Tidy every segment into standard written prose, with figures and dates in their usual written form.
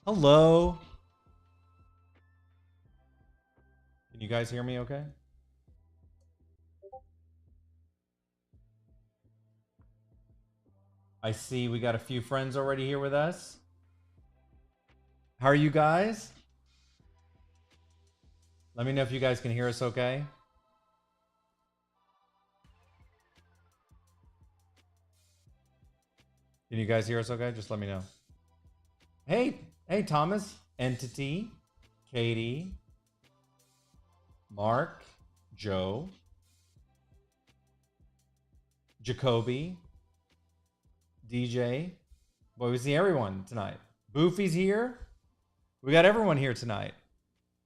Hello. Can you guys hear me okay? I see we got a few friends already here with us. How are you guys? Let me know if you guys can hear us okay. Can you guys hear us okay? Just let me know. Hey, Thomas, Entity, Katie, Mark, Joe, Jacoby, DJ. Boy, we see everyone tonight. Boofy's here. We got everyone here tonight.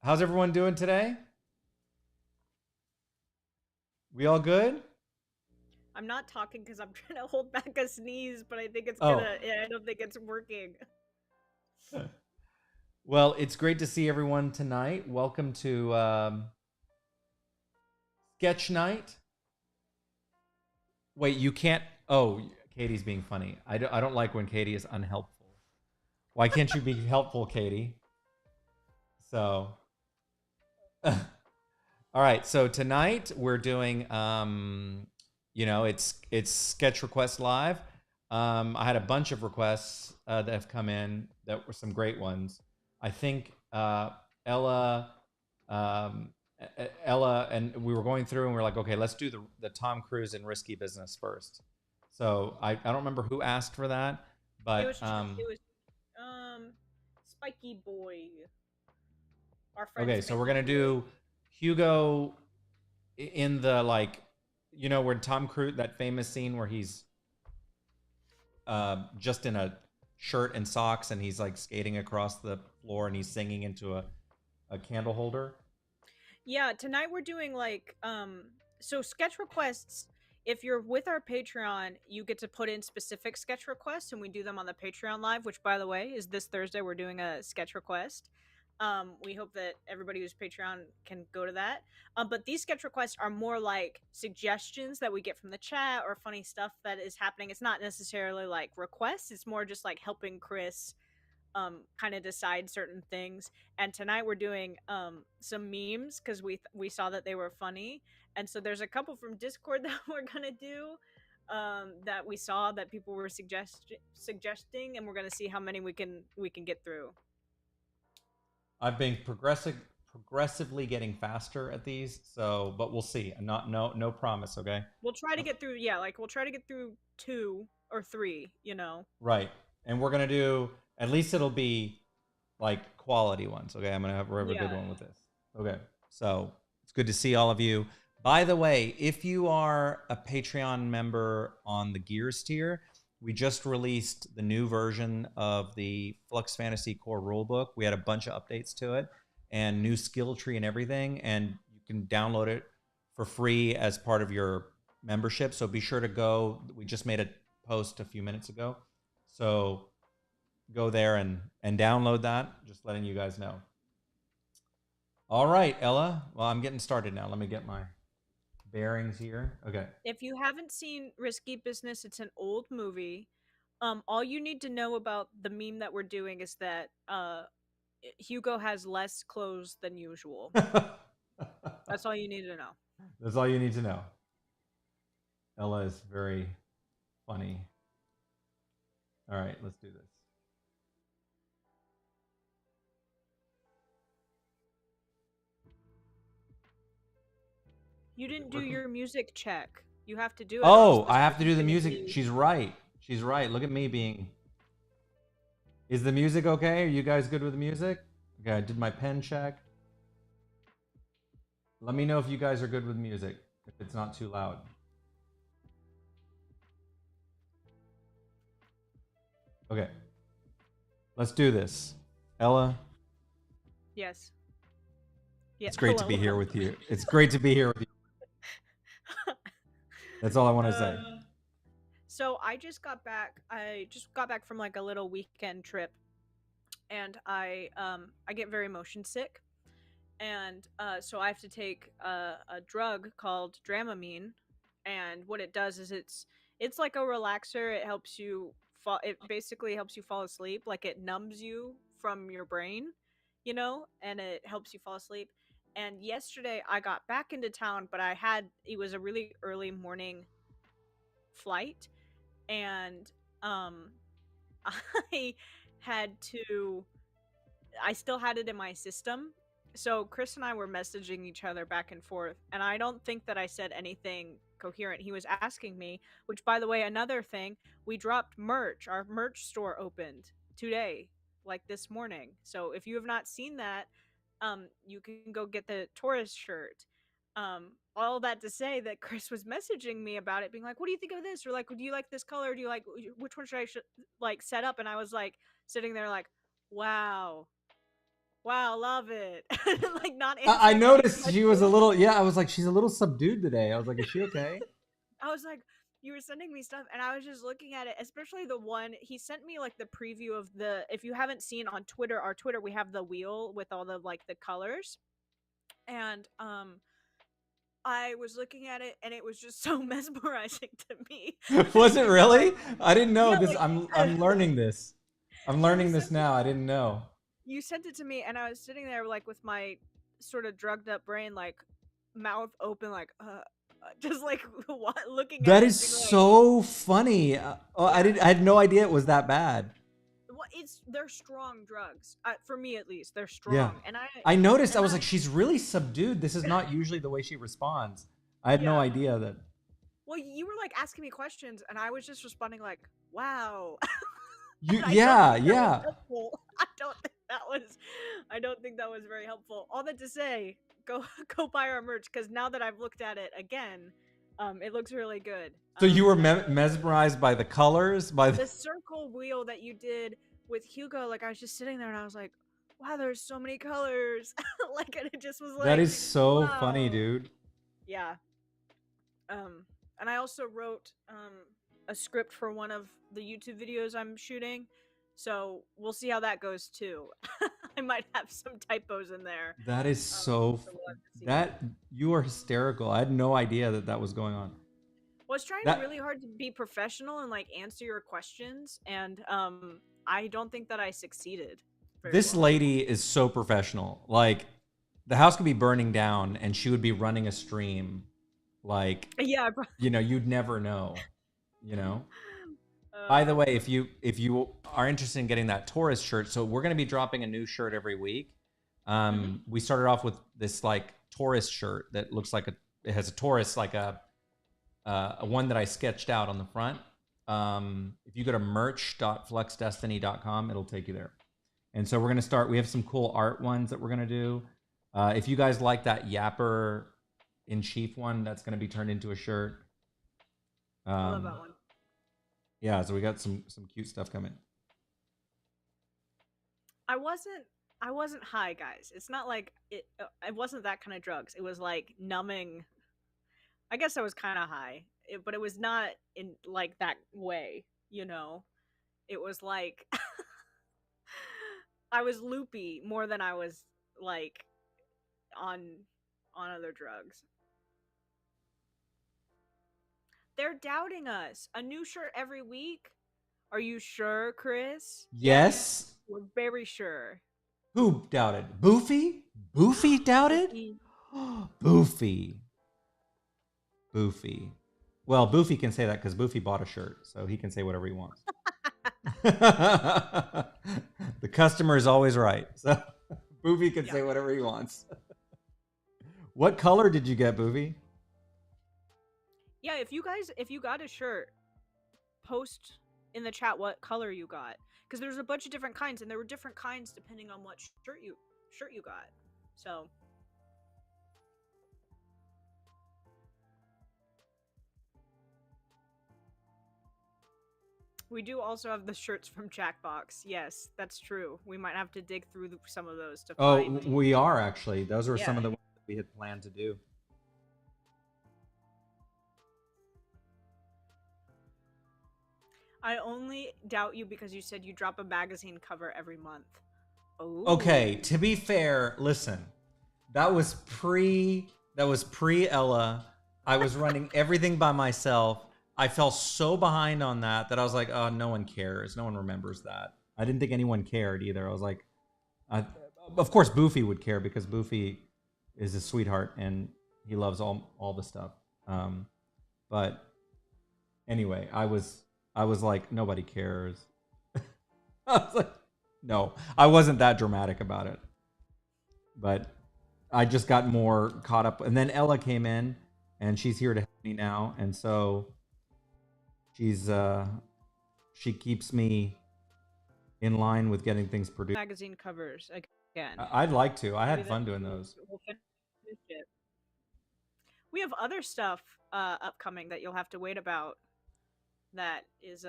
How's everyone doing today? We all good? I'm not talking because I'm trying to hold back a sneeze, but I think it's Oh, gonna. I don't think it's working. well, it's great to see everyone tonight. Welcome to Sketch Night. Wait, you can't. Oh, Katie's being funny. I don't like when Katie is unhelpful. Why can't you be helpful, Katie? So, all right. So tonight we're doing, it's Sketch Request Live. I had a bunch of requests that have come in that were some great ones. I think Ella, um, Ella, and we were going through and we are like, okay, let's do the Tom Cruise and Risky Business first. So I don't remember who asked for that, It but was. It was. Spiky Boy, our friend okay, so we're Spiky gonna Boy. do Hugo in the like, where Tom Cruise, that famous scene where he's just in a shirt and socks and he's like skating across the floor and he's singing into a candle holder. Yeah, tonight we're doing so sketch requests. If you're with our Patreon, you get to put in specific sketch requests, and we do them on the Patreon live. Which, by the way, is this Thursday. We're doing a sketch request. We hope that everybody who's Patreon can go to that. But these sketch requests are more like suggestions that we get from the chat or funny stuff that is happening. It's not necessarily like requests. It's more just like helping Chris kind of decide certain things. And tonight we're doing some memes because we saw that they were funny, and so there's a couple from Discord that we're gonna do that we saw that people were suggesting, and we're gonna see how many we can get through. I've been progressively getting faster at these, so but we'll see. Not no promise, okay? We'll try to get through. Yeah, like we'll try to get through two or three. Right. And we're gonna do, at least it'll be like quality ones. Okay, we'll have a good Yeah. one with this. Okay. So it's good to see all of you. By the way, if you are a Patreon member on the Gears tier, we just released the new version of the Flux Fantasy Core rulebook. We had a bunch of updates to it and new skill tree and everything, and you can download it for free as part of your membership. So be sure to go. We just made a post a few minutes ago. So go there and download that. Just letting you guys know. All right, Ella. Well, I'm getting started now. Let me get my bearings here. Okay. If you haven't seen Risky Business, it's an old movie. All you need to know about the meme that we're doing is that Hugo has less clothes than usual. That's all you need to know. That's all you need to know. Ella is very funny. All right, let's do this. You Is it didn't do working? your music check. You have to do it, or else Oh, the I have to do stream's the gonna music. be. She's right. She's right. Look at me being. Is the music okay? Are you guys good with the music? Okay, I did my pen check. Let me know if you guys are good with music, if it's not too loud. Okay, let's do this. Ella, Yes. Yeah. it's great to Hello. be here Hello. with you. It's great to be here with you. That's all I want to say. uh, so I just got back from like a little weekend trip, and I get very motion sick, and so I have to take a drug called Dramamine, and what it does is it's like a relaxer. It helps you fall. It basically helps you fall asleep. Like it numbs you from your brain, you know, and it helps you fall asleep. And yesterday I got back into town, but it was a really early morning flight, and um I had to I still had it in my system. So Chris and I were messaging each other back and forth, and I don't think that I said anything coherent. He was asking me, which, by the way, another thing, we dropped merch. Our merch store opened today, like this morning. So if you have not seen that, you can go get the tourist shirt. All that to say that Chris was messaging me about it, being like, "What do you think of this?" Or like, "Do you like this color? Do you like which one should I like set up?" And I was like sitting there like, "Wow, wow, love it." Like not I answering any noticed she was a questions. little. Yeah, I was like, she's a little subdued today. I was like, is she okay? I was like, you were sending me stuff, and I was just looking at it, especially the one he sent me, like the preview of the. If you haven't seen on Twitter, our Twitter, we have the wheel with all the like the colors, and I was looking at it, and it was just so mesmerizing to me. Was it really? I didn't know Yeah, this. like I'm learning this. I'm you learning this sent it. now. I didn't know. You sent it to me, and I was sitting there like with my sort of drugged up brain, like mouth open, like just like looking at That it, is being like, so funny. Oh, yeah. I had no idea it was that bad. Well, they're strong drugs. For me at least, they're Yeah. strong, I noticed. I and was I like, she's really subdued. This is not usually the way she responds. I had no yeah. idea that. Well, you were like asking me questions, and I was just responding like, "Wow." You. And I don't Yeah. think that was Yeah. helpful. I don't think that was very helpful. All that to say, go go buy our merch, because now that I've looked at it again, it looks really good. So you were And mesmerized by the colors, by the. the circle wheel that you did with Hugo, like I was just sitting there and I was like, wow, there's so many colors. Like, and it just was That like, is so funny, wow. dude. Yeah. And I also wrote a script for one of the YouTube videos I'm shooting. So we'll see how that goes too. I might have some typos in there. That is so. So we'll have to see. That you are hysterical. I had no idea that that was going on. Well, I was trying That really hard to be professional and like answer your questions, and I don't think that I succeeded very this well. lady is so professional. Like the house could be burning down and she would be running a stream. Like, Yeah. you'd never know. By the way, if you are interested in getting that tourist shirt, so we're going to be dropping a new shirt every week. We started off with this like tourist shirt that looks like it has a tourist, like a one that I sketched out on the front. If you go to merch.fluxdestiny.com, it'll take you there. And so we're going to start. We have some cool art ones that we're going to do. If you guys like that Yapper in Chief one, that's going to be turned into a shirt. I love that one. Yeah, so we got some cute stuff coming. I wasn't high, guys. It's not like it wasn't that kind of drugs. It was like numbing. I guess I was kind of high, but it was not in like that way, you know. It was like I was loopy more than I was like on other drugs. They're doubting us. A new shirt every week? Are you sure, Chris? Yes. We're very sure. Who doubted? Boofy? Boofy doubted? Boofy. Boofy. Well, Boofy can say that because Boofy bought a shirt, so he can say whatever he wants. The customer is always right, so Boofy can say whatever he wants. What color did you get, Boofy? Yeah, if you got a shirt, post in the chat what color you got, because there's a bunch of different kinds, and there were different kinds depending on what shirt you got. So we do also have the shirts from Jackbox. Yes, that's true. We might have to dig through some of those to find. Oh, we are actually. Those were some of the ones that we had planned to do. I only doubt you because you said you drop a magazine cover every month. Oh. Okay, to be fair, listen. That was pre Ella. I was running everything by myself. I fell so behind on that I was like, oh, no one cares. No one remembers that. I didn't think anyone cared either. I was like, I, of course, Boofy would care because Boofy is a sweetheart and he loves all the stuff. But anyway, I was like, nobody cares. I was like, no, I wasn't that dramatic about it. But I just got more caught up. And then Ella came in, and she's here to help me now, and so she's she keeps me in line with getting things produced. Magazine covers again. I'd like to. I Maybe had fun doing those. we'll finish it. We have other stuff upcoming that you'll have to wait about. That is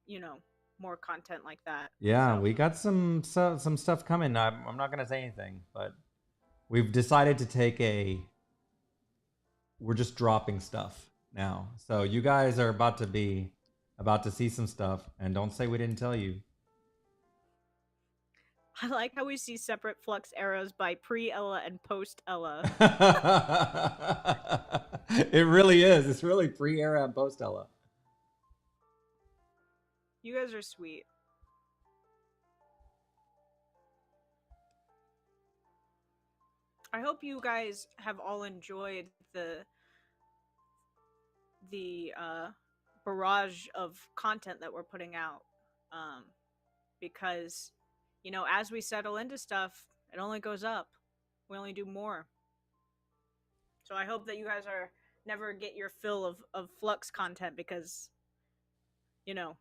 you know, more content like that. Yeah, So we got some stuff coming. I'm not gonna say anything, but we've decided to take a. We're just dropping stuff now, so you guys are about to see some stuff, and don't say we didn't tell you. I like how we see separate Flux eras by pre-Ella and post-Ella. It really is. It's really pre-era and post-Ella. You guys are sweet. I hope you guys have all enjoyed the barrage of content that we're putting out. Because, you know, as we settle into stuff, it only goes up. We only do more. So I hope that you guys are never get your fill of Flux content because, you know,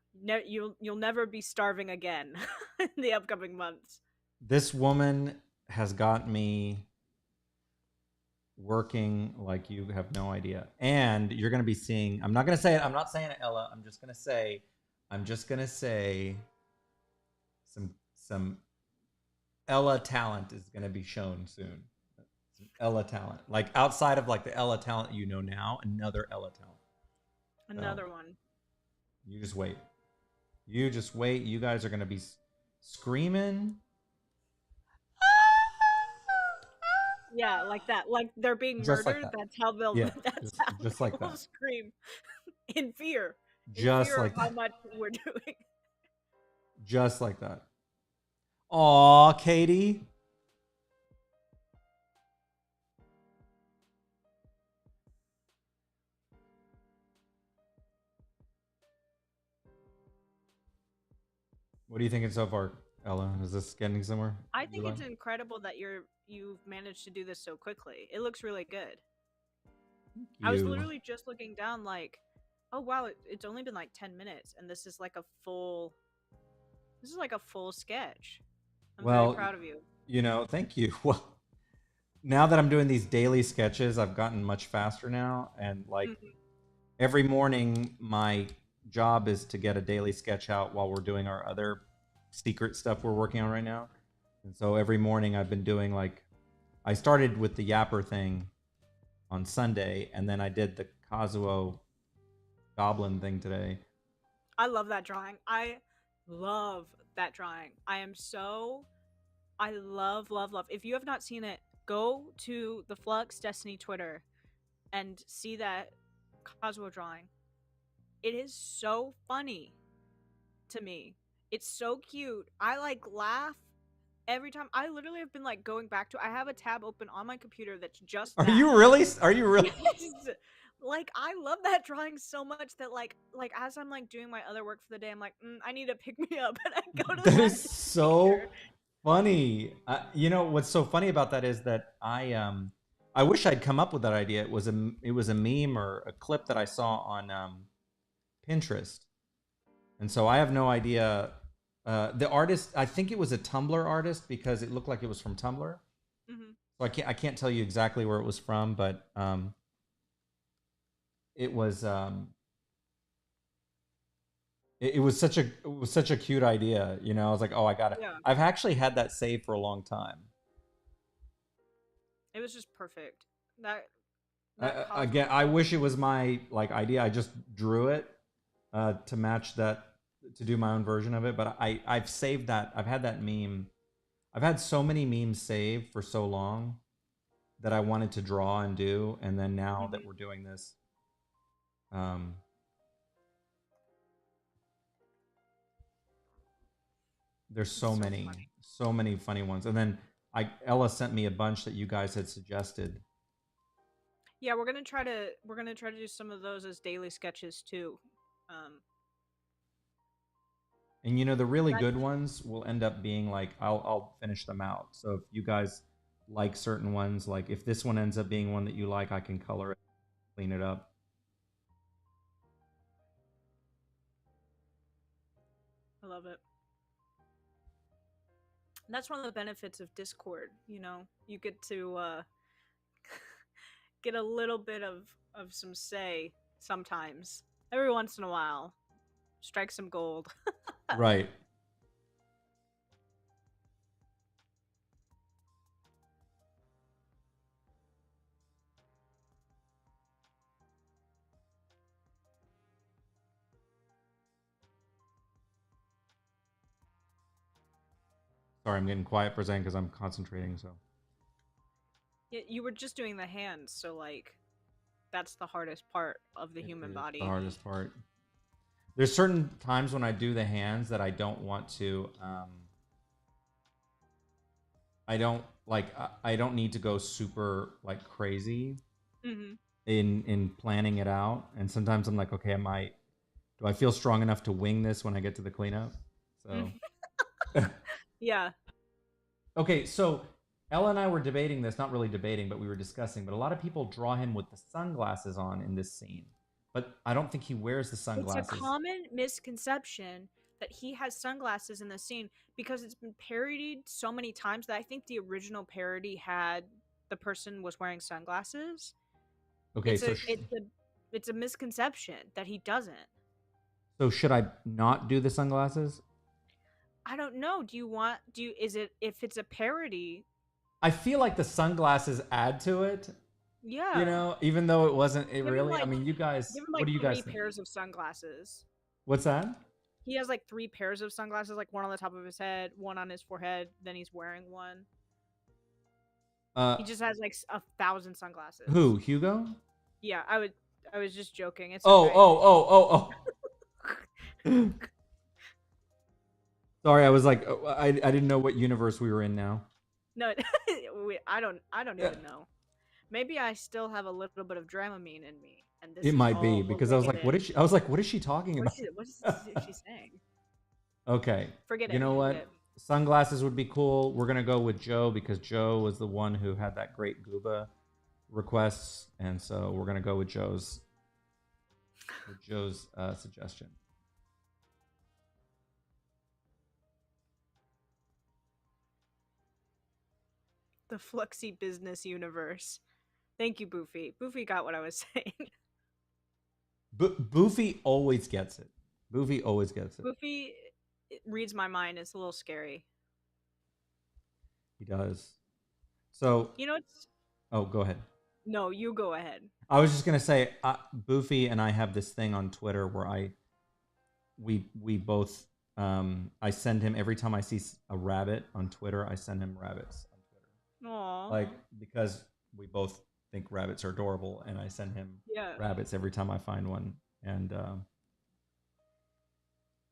you'll never be starving again in the upcoming months. This woman has got me working like you have no idea. And you're going to be seeing, I'm not going to say it. I'm not saying it, Ella. I'm just going to say some Ella talent is going to be shown soon. Some Ella talent. Like outside of like the Ella talent you know now, another Ella talent. Another one. You just wait. You just wait. You guys are going to be screaming. Yeah, like that. Like they're being Just murdered. like that. That's how they'll. Yeah, That's how just they like will that. scream in fear. Just fear like of how that. much we're doing. Just like that. Aw, Katie. What are you thinking so far, Ella? Is this getting somewhere? I think it's incredible that you've managed to do this so quickly. It looks really good. I was literally just looking down like, oh wow, it's only been like 10 minutes and this is like a full sketch. I'm very proud of you. You know, thank you. Well, now that I'm doing these daily sketches, I've gotten much faster now, and like every morning my job is to get a daily sketch out while we're doing our other secret stuff we're working on right now. And so every morning I've been doing like, I started with the Yapper thing on Sunday, and then I did the Kazuo goblin thing today. I love that drawing. I love that drawing. I love. If you have not seen it, go to the Flux Destiny Twitter and see that Kazuo drawing. It is so funny to me. It's so cute. I like laugh every time. I literally have been like going back to. I have a tab open on my computer that's just. Are you really? Like I love that drawing so much that like as I'm like doing my other work for the day, I'm like, I need to pick me up, and I go to that is so funny. You know what's so funny about that is that I wish I'd come up with that idea. It was a meme or a clip that I saw on Pinterest, and so I have no idea. The artist, I think it was a Tumblr artist because it looked like it was from Tumblr. So I can't tell you exactly where it was from, but it was it was such a cute idea, you know. I was like, oh, I got it. Yeah. I've actually had that saved for a long time. It was just perfect. Again, I wish it was my like idea. I just drew it to match that, to do my own version of it. But I've saved that. I've had that meme. I've had so many memes saved for so long that I wanted to draw and do, and then now that we're doing this. There's It's so so many funny ones. And then Ella sent me a bunch that you guys had suggested. Yeah, we're gonna try to do some of those as daily sketches too. Um, And you know, the really that, good ones will end up being like I'll finish them out. So if you guys like certain ones, like if this one ends up being one that you like, I can color it, clean it up. I love it. That's one of the benefits of Discord. You know, you get to get a little bit of some say sometimes. Every once in a while, strike some gold. Right. Sorry, I'm getting quiet for a second because I'm concentrating. So You were just doing the hands, so like that's the hardest part of the it human is the body. hardest part. There's certain times when I do the hands that I don't want to. I don't like. I don't need to go super like crazy Mm-hmm. in planning it out. And sometimes I'm like, okay, do I feel strong enough to wing this when I get to the cleanup? So Yeah. okay, so Ella and I were debating this, not really debating, but we were discussing. But a lot of people draw him with the sunglasses on in this scene, but I don't think he wears the It's a sunglasses. common misconception that he has sunglasses in the scene because it's been parodied so many times that I think the original parody had the person was wearing sunglasses. Okay, It's a it's a it's a misconception that he doesn't. so should I not do the sunglasses? I don't know. Do you is it if it's a parody? I feel like the sunglasses add to it. You Yeah. know, even though it wasn't it Give him really. I like mean, you guys, give him what like do you three guys think? pairs of sunglasses. What's that? He has like three pairs of sunglasses, like one on the top of his head, one on his forehead, then he's wearing one. Uh, He just has like 1,000 sunglasses. who? Hugo? Yeah, I was just joking. It's Oh, okay. oh. Sorry, I was like, I didn't know what universe we were in now. No, I don't even know. Maybe I still have a little bit of Dramamine in me, and this It is might be all because I was like, related. what is she? I was like, what is she talking about? What is she saying? Okay, Forget you it. know Forget what? it. Sunglasses would be cool. We're gonna go with Joe because Joe was the one who had that great Gooba requests, and so we're gonna go with Joe's suggestion. The Fluxy business universe. Thank you, Boofy. Boofy got what I was saying. Boofy always gets it. Boofy always gets it. Boofy reads my mind. It's a little scary. He does. So, You know, it's oh, go ahead. no. You go ahead. I was just gonna say, Boofy and I have this thing on Twitter where we both I send him every time I see a rabbit on Twitter, I send him rabbits on Twitter. Aww. Like because we both think rabbits are adorable, and I send him rabbits every time I find one, and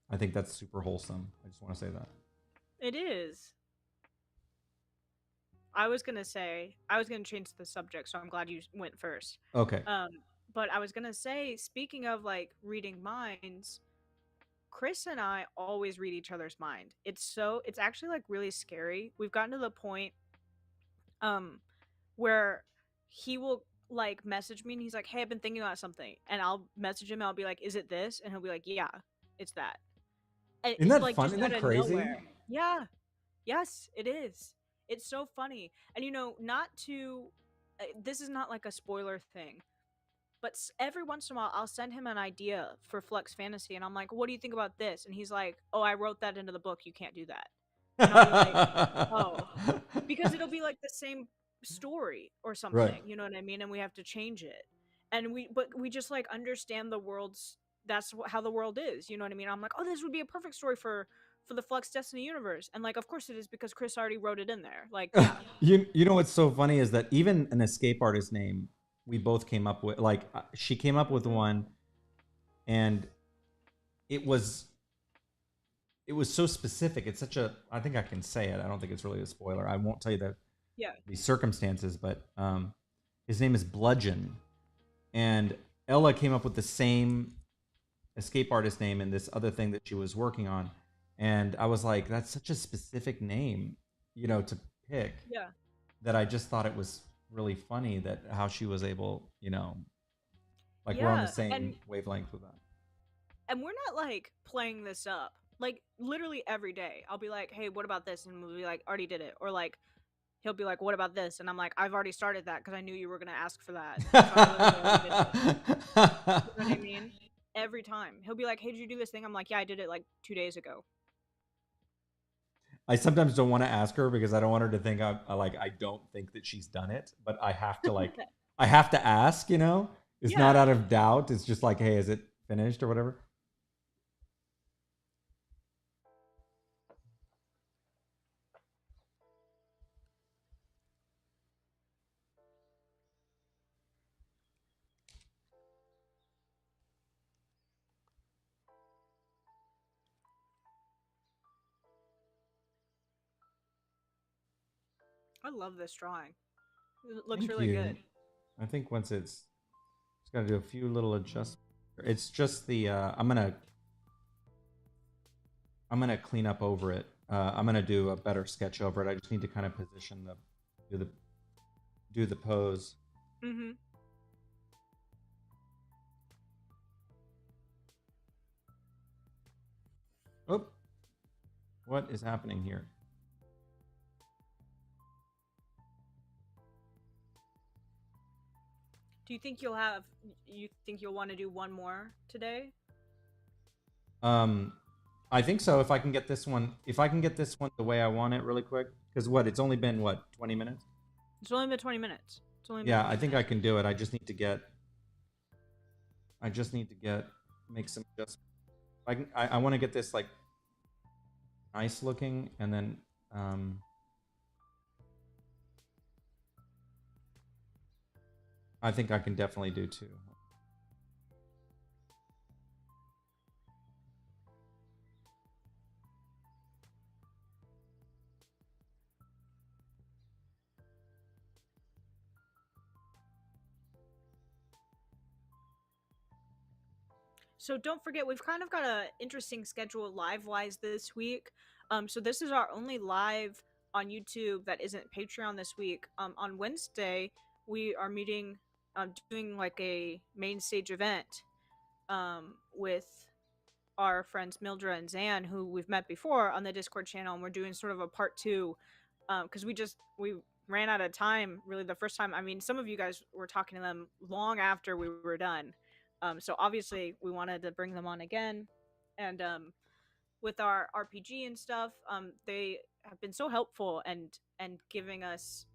I think that's super wholesome. I just want to say that. It is. I was gonna change the subject, so I'm glad you went first. Okay. But I was gonna say, speaking of like reading minds, Chris and I always read each other's mind. It's actually like really scary. We've gotten to the point, where he will like message me and he's like, "Hey, I've been thinking about something," and I'll message him. And I'll be like, "Is it this?" And he'll be like, "Yeah, it's that." And Isn't that like fun? just Isn't out that of crazy? nowhere. Yeah. Yes, it is. It's so funny. And you know, not to this is not like a spoiler thing, but every once in a while I'll send him an idea for Flux Fantasy and I'm like, "What do you think about this?" And he's like, "Oh, I wrote that into the book. You can't do that." And I'll be like, "Oh." Because it'll be like the same story or something, Right. you know what I mean? And we have to change it. And we just like understand the world's that's how the world is, you know what I mean? I'm like, "Oh, this would be a perfect story for the Flux Destiny universe." And like, of course it is because Chris already wrote it in there. Like, yeah. You know what's so funny is that even an escape artist name we both came up with, like she came up with one, and it was it was so specific. It's such a, I think I can say it. I don't think it's really a spoiler. I won't tell you Yeah. the circumstances, but his name is Bludgeon. And Ella came up with the same escape artist name and this other thing that she was working on. And I was like, that's such a specific name, to pick, Yeah. that I just thought it was really funny that how she was able, like we're on the Yeah. same wavelength with that. And we're not like playing this up. Like literally every day, I'll be like, "Hey, what about this?" And we'll be like, "Already did it." Or like, he'll be like, "What about this?" And I'm like, "I've already started that because I knew you were gonna ask for that, so I literally already did it." You know what I mean? Every time he'll be like, "Hey, did you do this thing?" I'm like, "Yeah, I did it like 2 days ago." I sometimes don't want to ask her because I don't want her to think I don't think that she's done it, but I have to I have to ask, It's not Yeah. out of doubt. It's just like, hey, is it finished or whatever? I love this drawing. It looks Thank really you. good. I think once it's got to do a few little adjustments. It's just the I'm gonna clean up over it. I'm gonna do a better sketch over it. I just need to kind of position do the pose. Mm-hmm. Oh, what is happening here? Do you think you'll want to do one more today? I think so. If I can get this one, the way I want it, really quick, because it's only been 20 minutes. It's only been 20 minutes. It's only been Yeah, 20 I think minutes. I can do it. I just need to get make some adjustments. I want to get this like nice looking, and then I think I can definitely do two. So don't forget, we've kind of got an interesting schedule live-wise this week. So this is our only live on YouTube that isn't Patreon this week. On Wednesday, we are meeting, doing like a main stage event, with our friends Mildred and Zan, who we've met before on the Discord channel, and we're doing sort of a part two, because we ran out of time really the first time. I mean, some of you guys were talking to them long after we were done, so obviously we wanted to bring them on again, and with our RPG and stuff, they have been so helpful and giving us,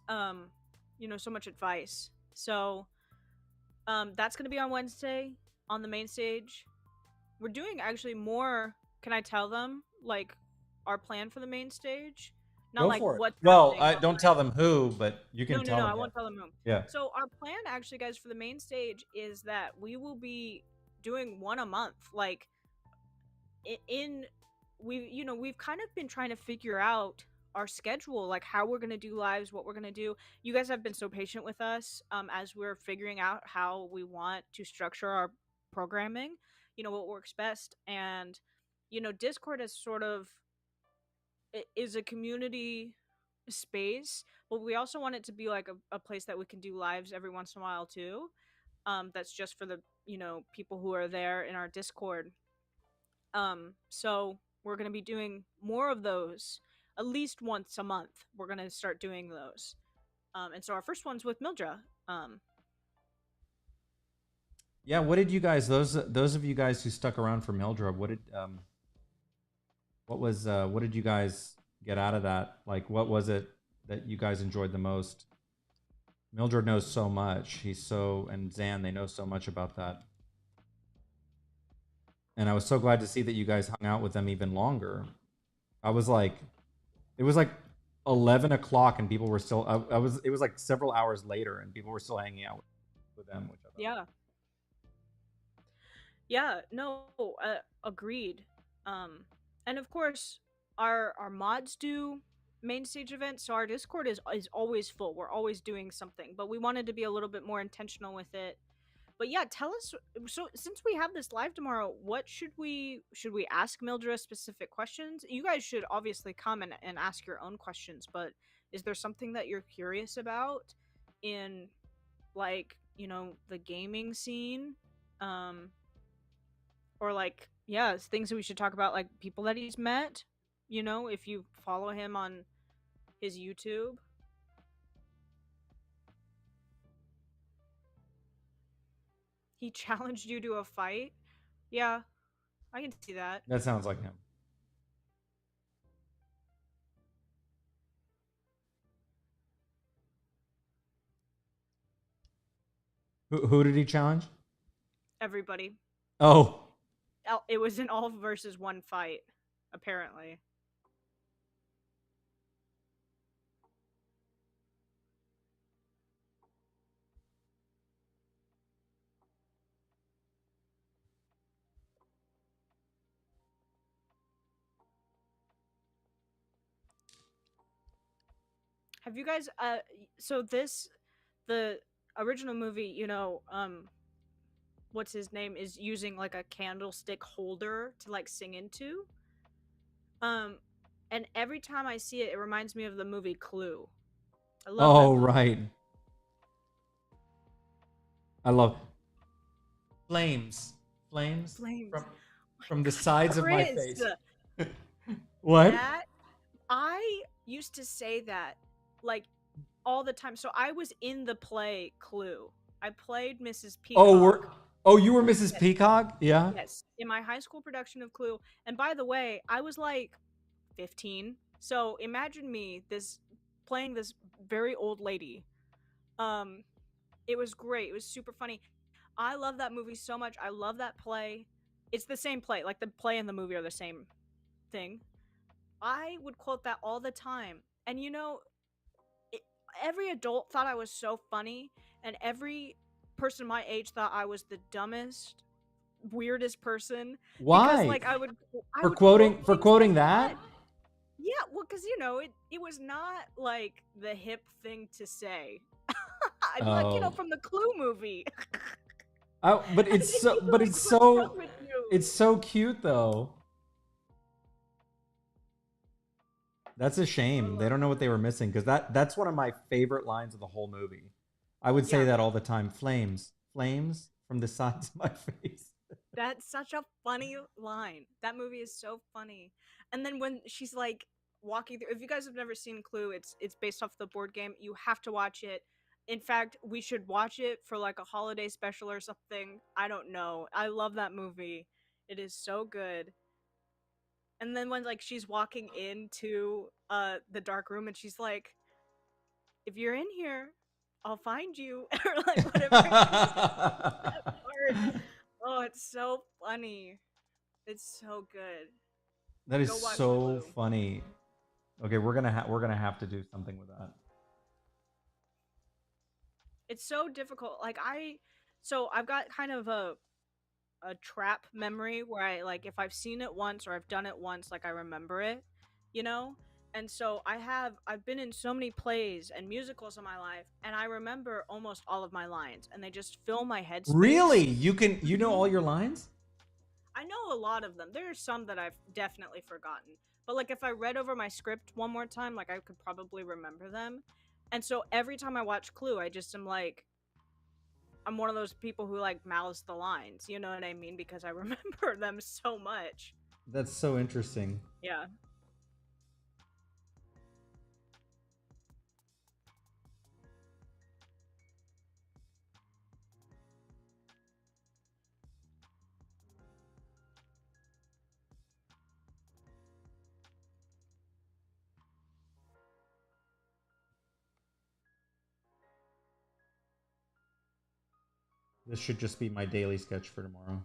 um, so much advice. So that's gonna be on Wednesday on the main stage. We're doing actually more. Can I tell them like our plan for the main stage? Not Go like for it. what's Well, happening, I but don't tell them who, but you can no, tell no, them. I Yeah. won't tell them whom. Yeah. So our plan actually, guys, for the main stage is that we will be doing one a month. Like in we've kind of been trying to figure out our schedule, like how we're gonna do lives, what we're gonna do. You guys have been so patient with us, as we're figuring out how we want to structure our programming. What works best, and Discord is sort of is a community space, but we also want it to be like a place that we can do lives every once in a while too. That's just for the people who are there in our Discord. So we're gonna be doing more of those at least once a month. We're gonna start doing those. And so our first one's with Mildra. Yeah. What did you guys? Those of you guys who stuck around for Mildred, what did you guys get out of that? Like, what was it that you guys enjoyed the most? Mildred knows so much. And Zan, they know so much about that. And I was so glad to see that you guys hung out with them even longer. I was like, it was like 11 o'clock and people were still, it was like several hours later and people were still hanging out with them, which I thought. Yeah. Yeah, no, agreed. Um, and of course, our mods do main stage events, so our Discord is always full. We're always doing something, but we wanted to be a little bit more intentional with it. But yeah, tell us. So since we have this live tomorrow, what should we ask Mildred specific questions? You guys should obviously come and ask your own questions. But is there something that you're curious about in, like, the gaming scene, um, or like, yeah, things that we should talk about, like people that he's met? If you follow him on his YouTube. He challenged you to a fight. Yeah, I can see that. That sounds like him. Who did he challenge? Everybody. Oh, It was an all versus one fight, apparently. Have you guys so this the original movie, what's his name is using like a candlestick holder to like sing into. Um and every time I see it, it reminds me of the movie Clue. I love that oh, movie. right. I love flames. Flames Flames. from Oh my from the god, sides of my Chris. face. What? That I used to say that like all the time. So I was in the play Clue. I played Mrs. Oh, we're Peacock. oh, you were Mrs. Yes, Peacock? Yeah. yes, in my high school production of Clue. And by the way, I was like 15. So imagine me this playing this very old lady. Um it was great. It was super funny. I love that movie so much. I love that play. It's the same play. Like the play and the movie are the same thing. I would quote that all the time. And it, every adult thought I was so funny, and every person my age thought I was the dumbest, weirdest person because Why? like I For would quote things quoting like that? that. Yeah, well, because it was not like the hip thing to say. I'd be like, Oh. from the Clue movie. But And it's then so people but like, it's what's wrong so with you? it's so cute though. That's a shame. They Oh, don't know what they were missing because that's one of my favorite lines of the whole movie. I would say yeah. that all the time. Flames, flames from the sides of my face. That's such a funny line. That movie is so funny. And then when she's like walking through, if you guys have never seen Clue, it's based off the board game. You have to watch it. In fact, we should watch it for like a holiday special or something. I don't know. I love that movie. It is so good. And then when like she's walking into the dark room and she's like, "If you're in here, I'll find you," or like whatever. That part. Oh, it's so funny. It's so good. That is Go watch so Clue. funny. Okay, we're gonna have to do something with that. It's so difficult. So I've got kind of a trap memory where I like if I've seen it once or I've done it once, like I remember it, you know. And so I've been in so many plays and musicals in my life, and I remember almost all of my lines, and they just fill my Really? headspace. You know all your lines? I know a lot of them. There are some that I've definitely forgotten. But like if I read over my script one more time, like I could probably remember them. And so every time I watch Clue, I just am like I'm one of those people who like mouths the lines, you know what I mean? Because I remember them so much. That's so interesting. Yeah. This should just be my daily sketch for tomorrow,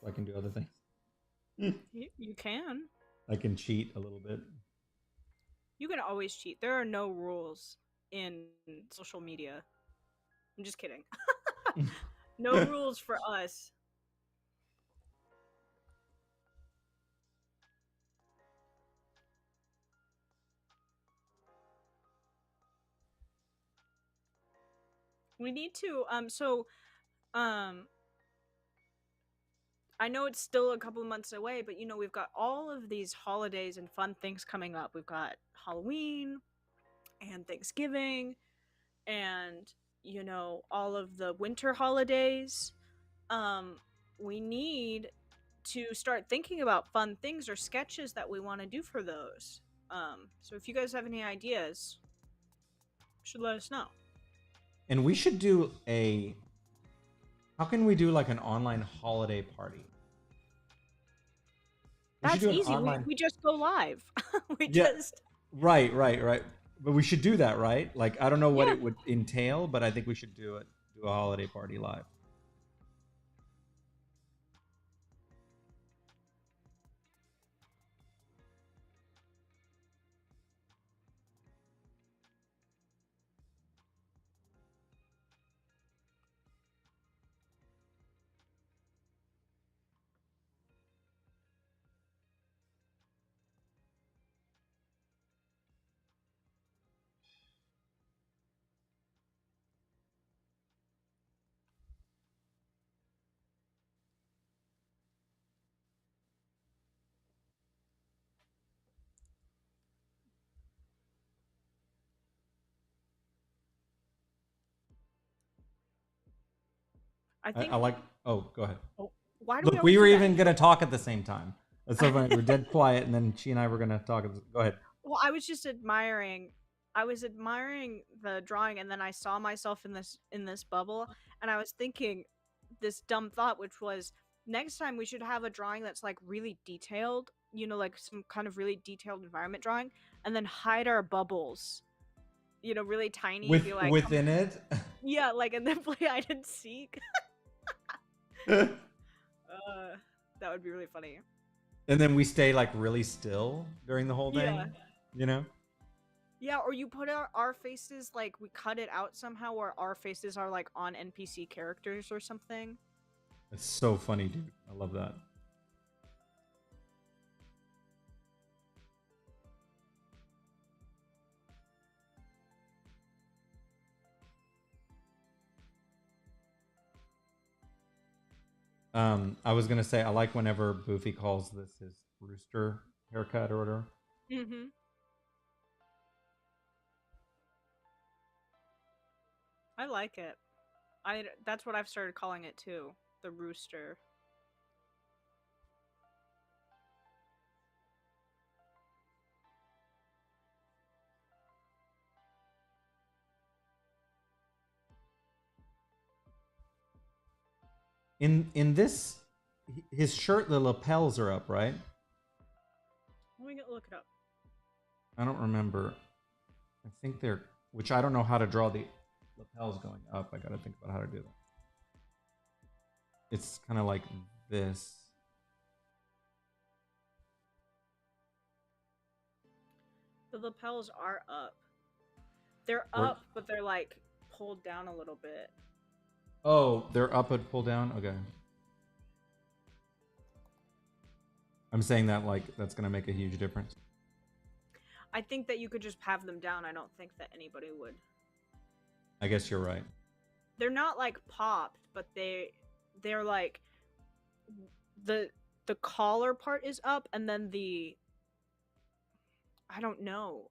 so I can do other things. You can. I can cheat a little bit. You can always cheat. There are no rules in social media. I'm just kidding. No rules for us. We need to um I know it's still a couple of months away, but we've got all of these holidays and fun things coming up. We've got Halloween and Thanksgiving and all of the winter holidays. um we need to start thinking about fun things or sketches that we want to do for those. So if you guys have any ideas, you should let us know. And we should do a. How can we do like an online holiday party? We should That's do an easy. online. We just go live. we Yeah. just Right. But we should do that, right? Like, I don't know what Yeah. it would entail, but I think we should do it. Do a holiday party live. I I think like. Oh, go ahead. oh, why do we Look, always we were do that? even gonna talk at the same time. That's so funny. We're dead quiet, and then she and I were gonna talk. Go ahead. Well, I was admiring the drawing, and then I saw myself in this bubble, and I was thinking this dumb thought, which was next time we should have a drawing that's like really detailed, like some kind of really detailed environment drawing, and then hide our bubbles, really tiny, and be like, Within it. yeah, like, and then play hide and seek. That would be really funny. And then we stay like really still during the whole thing. Yeah. You know. Yeah, or you put our faces, like, we cut it out somehow where our faces are like on NPC characters or something. It's so funny, dude. I love that. I was gonna say I like whenever Boofy calls this his rooster haircut or whatever. Mm-hmm. I like it. That's what I've started calling it too. The rooster. In this, his shirt, the lapels are up, right? Let me look it up. I don't remember. I think they're, which I don't know how to draw the lapels going up. I gotta think about how to do that. It's kind of like this. The lapels are up. They're up, but they're like pulled down a little bit. Oh, they're up and pull down? Okay. I'm saying that like that's gonna make a huge difference. I think that you could just have them down. I don't think that anybody would. I guess you're right. They're not like popped, but they're like the collar part is up, and then I don't know.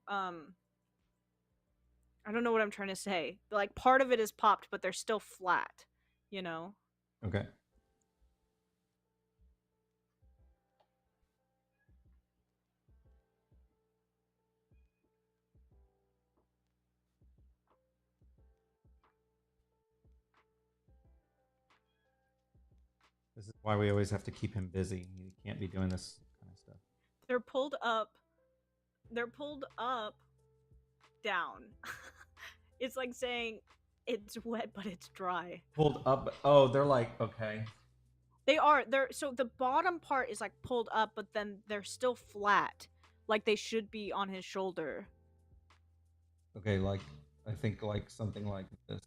I don't know what I'm trying to say. Like, part of it is popped, but they're still flat, you know? Okay. This is why we always have to keep him busy. He can't be doing this kind of stuff. They're pulled up. They're pulled up, down. It's like saying it's wet, but it's dry. Pulled up. Oh, they're like, okay. So the bottom part is like pulled up, but then they're still flat, like they should be on his shoulder. Okay, like, I think like something like this.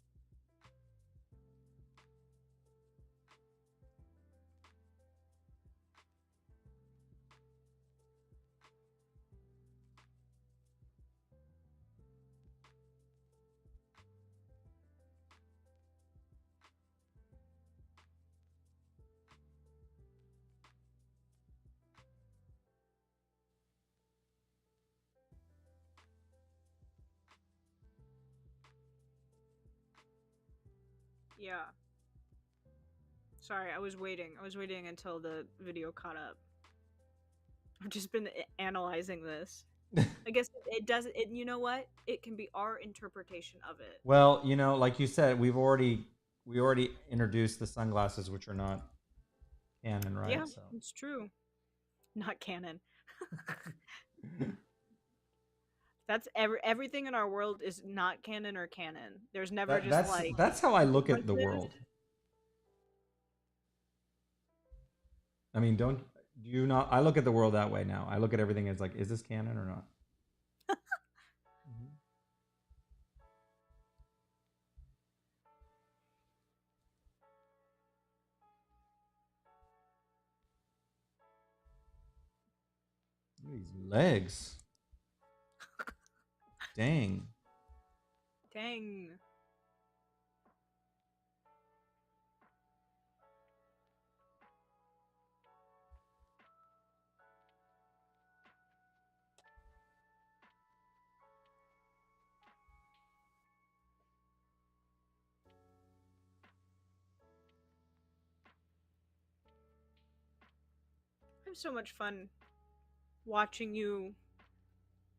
Yeah. Sorry, I was waiting. I was waiting until the video caught up. I've just been analyzing this. I guess it does. It, you know what? It can be our interpretation of it. Well, you know, like you said, we already introduced the sunglasses, which are not canon, Yeah, right? So it's true. Not canon. That's everything in our world is not canon or canon. There's never just like that's how I look at the differences. world. I mean, do you not? I look at the world that way now. I look at everything as like, is this canon or not? Mhm. Look at these legs. Dang. Dang. I have so much fun watching you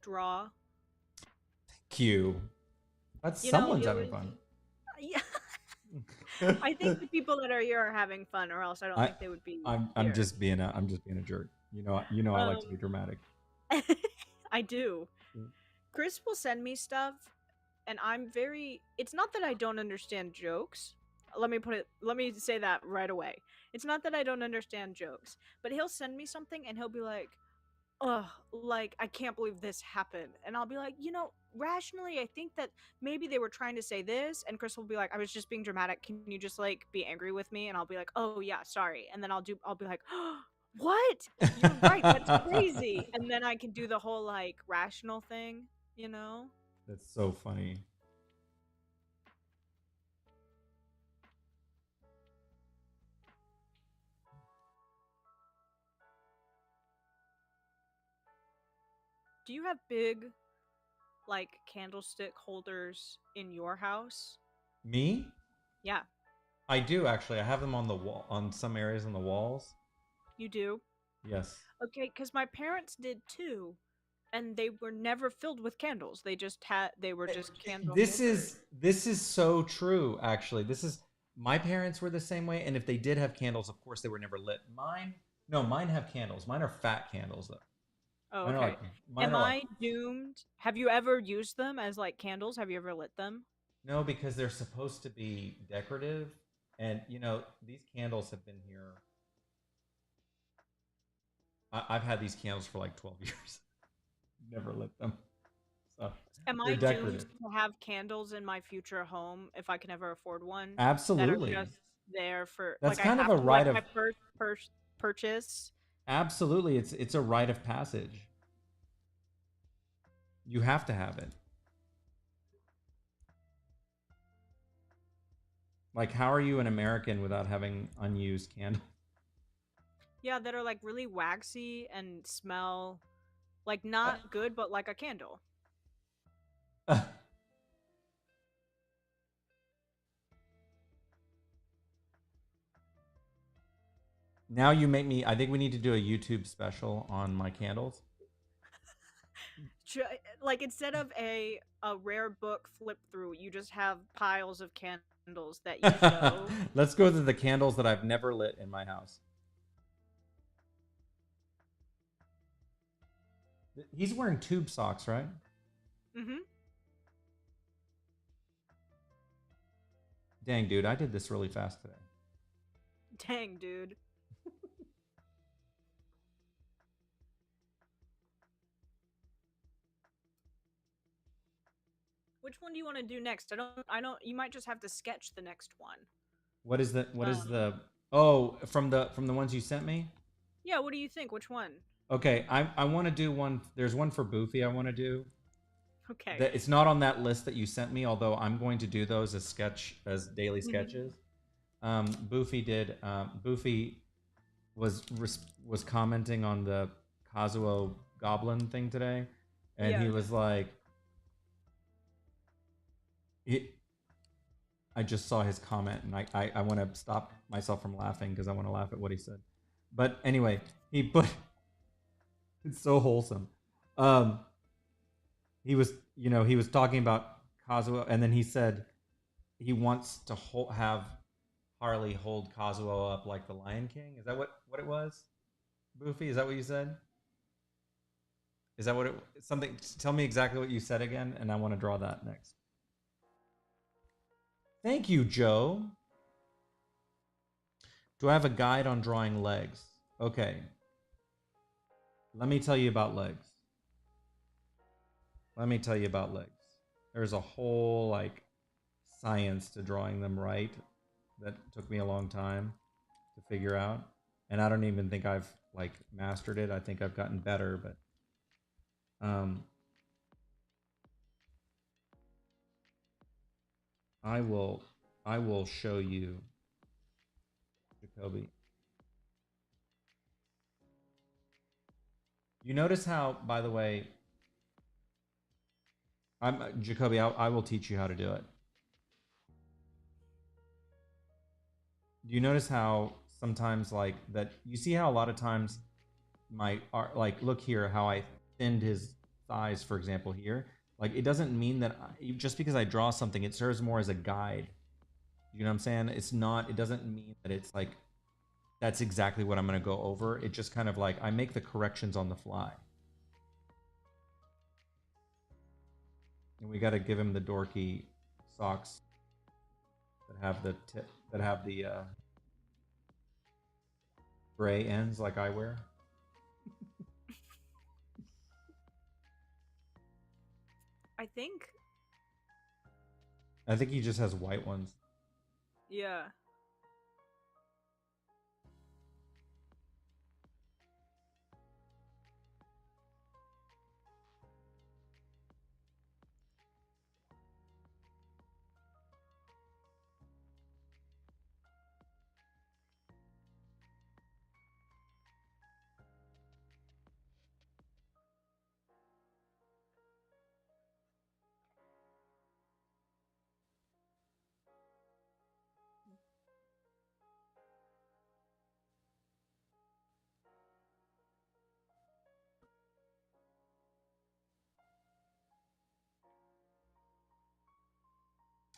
draw. Q. That's You know, someone's it having was fun. yeah. I think the people that are here are having fun, or else I don't I think they would be I'm here. just being a jerk. You know I like to be Um, dramatic. I do. Mm. Chris will send me stuff, and I'm very. It's not that I don't understand jokes. Let me say that right away. It's not that I don't understand jokes, but he'll send me something and he'll be like, "Ugh, like I can't believe this happened," and I'll be like, you know, rationally, I think that maybe they were trying to say this, and Chris will be like, "I was just being dramatic. Can you just like be angry with me?" And I'll be like, "Oh yeah, sorry," and then I'll be like, oh, "What? You're right. That's crazy," and then I can do the whole like rational thing, you know? That's so funny. Do you have big like candlestick holders in your house? Me? Yeah, I do actually. I have them on the wall on some areas on the walls. you do. Yes. Okay, because my parents did too, and they were never filled with candles. They were just candle holders. This is so true actually. This is my parents were the same way, and if they did have candles, of course they were never lit. Mine no, mine have candles. Mine are fat candles though. Oh, Mine are like okay. mine Am are like I doomed? Have you ever used them as like candles? Have you ever lit them? no, because they're supposed to be decorative, and you know these candles have been here. I've had these candles for like 12 years. Never lit them, so Am they're I doomed decorative. to have candles in my future home if I can ever afford one that are Absolutely, just there for that's like I kind of have a to like rite of my first purchase? absolutely. It's a rite of passage. You have to have it. Like, how are you an American without having unused candles? Yeah, that are like really waxy and smell like not good, but like a candle. Now you make me. I think we need to do a YouTube special on my candles. Like instead of a rare book flip through, you just have piles of candles that you show. Let's go to the candles that I've never lit in my house. He's wearing tube socks, right? Mm-hmm. Dang, dude, I did this really fast today. Dang, dude. Which one do you want to do next? I don't you might just have to sketch the next one. What is Um the oh from the ones you sent me? yeah, what do you think? Which one? Okay, I want to do one. There's one for Boofy I want to do. Okay. That it's not on that list that you sent me, although I'm going to do those as daily Mhm. sketches. Boofy did. Boofy was commenting on the Kazuo Goblin thing today, and he Yeah. was like, he, I just saw his comment, and I want to stop myself from laughing because I want to laugh at what he said. But anyway, he put it's so wholesome. Um, he was, he was talking about Kazuo, and then he said he wants to have Harley hold Kazuo up like the Lion King. Is that what it was? Boofy, is that what you said? Is that what it something? Tell me exactly what you said again, and I want to draw that next. Thank you, Joe. Do I have a guide on drawing legs? Okay. Let me tell you about legs. Let me tell you about legs. There's a whole like science to drawing them right that took me a long time to figure out. And I don't even think I've like mastered it. I think I've gotten better, but I will show you, Jacoby. You notice how, by the way, I'm Jacoby. I will teach you how to do it. Do you notice how sometimes like that? You see how a lot of times my art, like look here, how I thinned his thighs, for example, here. Like it doesn't mean that just because I draw something, it serves more as a guide. You know what I'm saying? It's not. It doesn't mean that it's like that's exactly what I'm going to go over. It just kind of like I make the corrections on the fly. And we got to give him the dorky socks that have the gray ends like I wear. I think. I think he just has white ones. Yeah.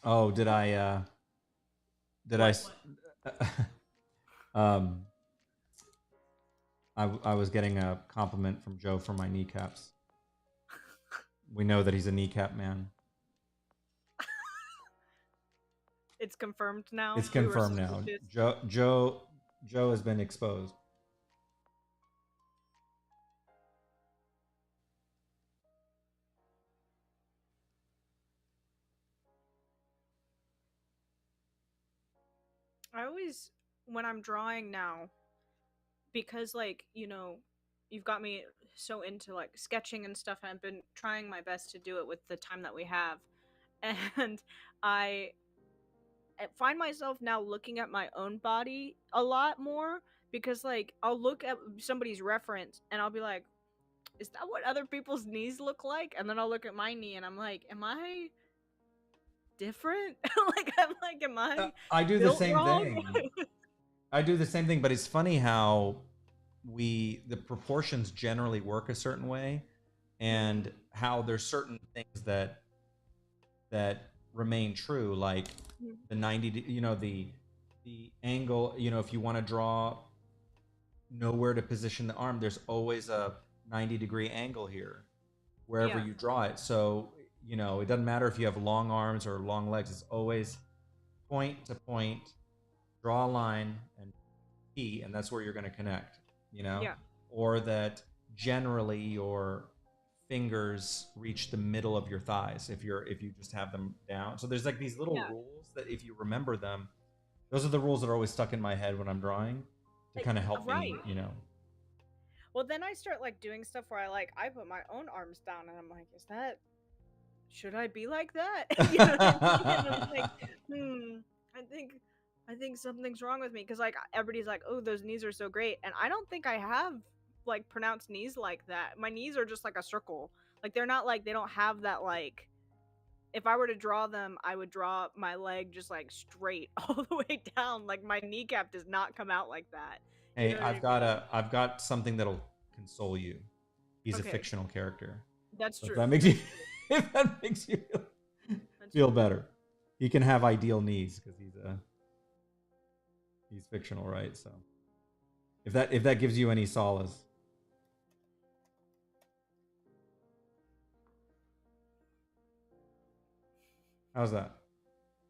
Oh, did I? Did What? um, I was getting a compliment from Joe for my kneecaps. We know that he's a kneecap man. It's confirmed now. It's We were confirmed now. suspicious. Joe has been exposed. I always, when I'm drawing now, because like you've got me so into like sketching and stuff, and I've been trying my best to do it with the time that we have, and I find myself now looking at my own body a lot more, because like I'll look at somebody's reference and I'll be like, is that what other people's knees look like? And then I'll look at my knee and I'm like, am I different? Am I I do the built same wrong? thing. I do the same thing, but it's funny how the proportions generally work a certain way, and how there's certain things that remain true, like the 90, the angle. If you want to draw nowhere to position the arm, there's always a 90-degree angle here wherever Yeah. you draw it. So it doesn't matter if you have long arms or long legs. It's always point to point, draw a line and key, and that's where you're going to connect. Yeah. Or that generally your fingers reach the middle of your thighs if you just have them down. So there's like these little Yeah. rules that if you remember them, those are the rules that are always stuck in my head when I'm drawing to kind of help me. Right. Well, then I start like doing stuff where I put my own arms down and I'm like, is that, should I be like that? You know what I mean? And I'm like, I think something's wrong with me, because like everybody's like, oh, those knees are so great, and I don't think I have like pronounced knees like that. My knees are just like a circle. Like they're not like, they don't have that like if I were to draw them, I would draw my leg just like straight all the way down. Like my kneecap does not come out like that. You Hey, know what I mean? I've got something that'll console you. He's a Okay, fictional character. that's So if true. that makes you, if that makes you That's feel true. better, he can have ideal knees because he's fictional, right? So if that gives you any solace. How's that?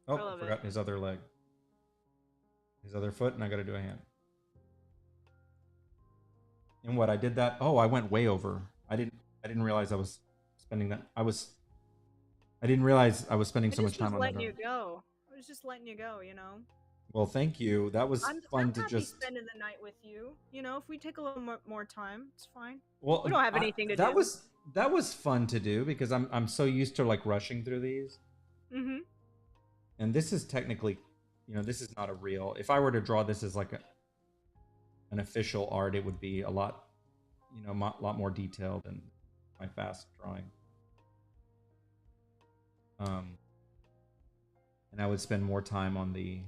Oh, I I love it. forgot his other leg, his other foot, and I got to do a hand. And what I did that? Oh, I went way over. I didn't realize I was spending that. I didn't realize I was spending I so much just was time on that. letting you go. I was just letting you go, you know. Well, thank you. That was I'm fun to happy just. spending the night with you. You know, if we take a little more time, it's fine. We Well, don't have anything to that do. was fun to do because I'm so used to like rushing through these, Mm-hmm. and this is technically, this is not a real. If I were to draw this as like an official art, it would be a lot, lot more detailed than my fast drawing. And I would spend more time on the,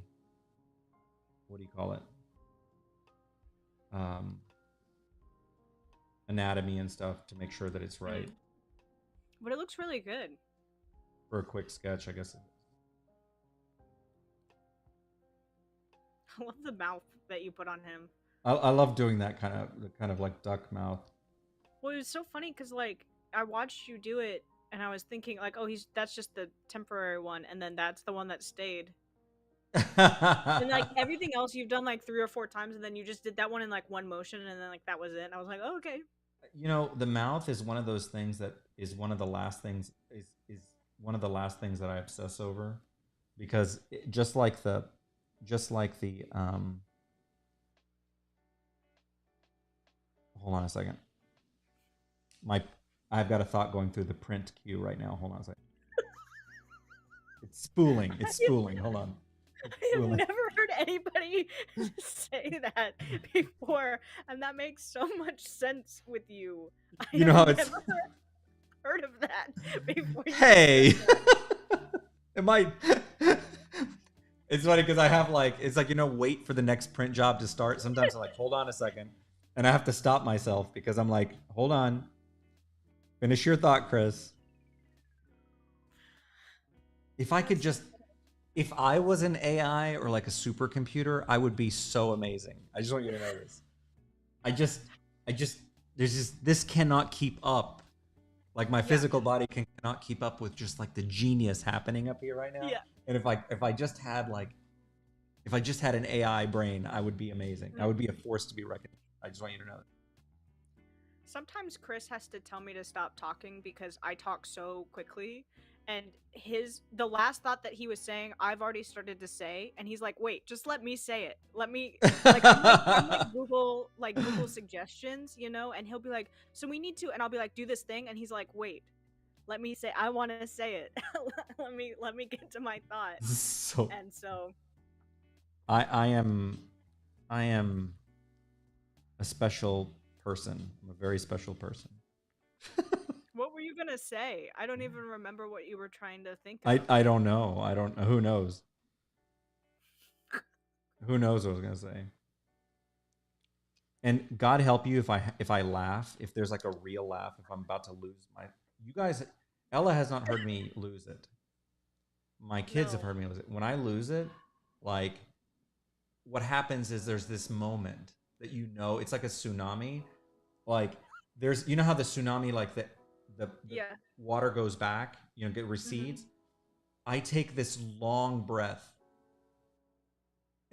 what do you call it? Anatomy and stuff to make sure that it's right. But it looks really good. For a quick sketch, I guess. I love the mouth that you put on him. I love doing that kind of like duck mouth. Well, it was so funny because like I watched you do it, and I was thinking like, oh, that's just the temporary one, and then that's the one that stayed. And like everything else you've done like 3 or 4 times, and then you just did that one in like one motion, and then like that was it. And I was like, oh, okay. The mouth is one of those things that is one of the last things is one of the last things that I obsess over, because just like the hold on a second. I've got a thought going through the print queue right now. Hold on a second. It's spooling. It's spooling. Hold on. I have never heard anybody say that before, and that makes so much sense with you. I know how have it's never heard of that before. Hey, it might. It's funny because I have like, it's like, wait for the next print job to start. Sometimes I'm like, hold on a second, and I have to stop myself because I'm like, hold on, finish your thought, Chris. If I could just, if I was an AI or like a supercomputer, I would be so amazing. I just want you to know this. This cannot keep up. Like my physical body cannot keep up with just like the genius happening up here right now. Yeah. And if I just had an AI brain, I would be amazing. I would be a force to be reckoned. I just want you to know that. Sometimes Chris has to tell me to stop talking because I talk so quickly, and the last thought that he was saying, I've already started to say, and he's like, "Wait, just let me say it. Let me like I'm like Google suggestions, and he'll be like, "So we need to," and I'll be like, "Do this thing," and he's like, "Wait, let me say. I want to say it. let me get to my thought." So And so I am a special person. I'm a very special person. what were you gonna say? I don't even remember what you were trying to think of. I don't know. I don't know. Who knows? Who knows what I was gonna say? And God help you if I laugh, if there's like a real laugh, if I'm about to lose you guys, Ella has not heard me lose it. My kids have heard me lose it. When I lose it, like what happens is there's this moment that it's like a tsunami. Like there's how the tsunami, like the water goes back, recedes. I take this long breath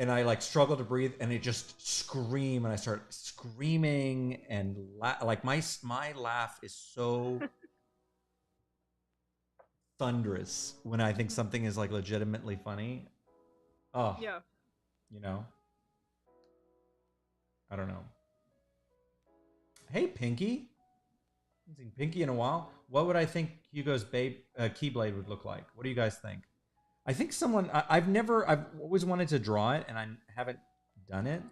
and I like struggle to breathe, and I just scream, and I start screaming and like my laugh is so thunderous when I think something is like legitimately funny. Oh, Yeah. I don't know. Hey, Pinky. I haven't seen Pinky in a while. What would I think Hugo's Keyblade would look like? What do you guys think? I think I've always wanted to draw it, and I haven't done it.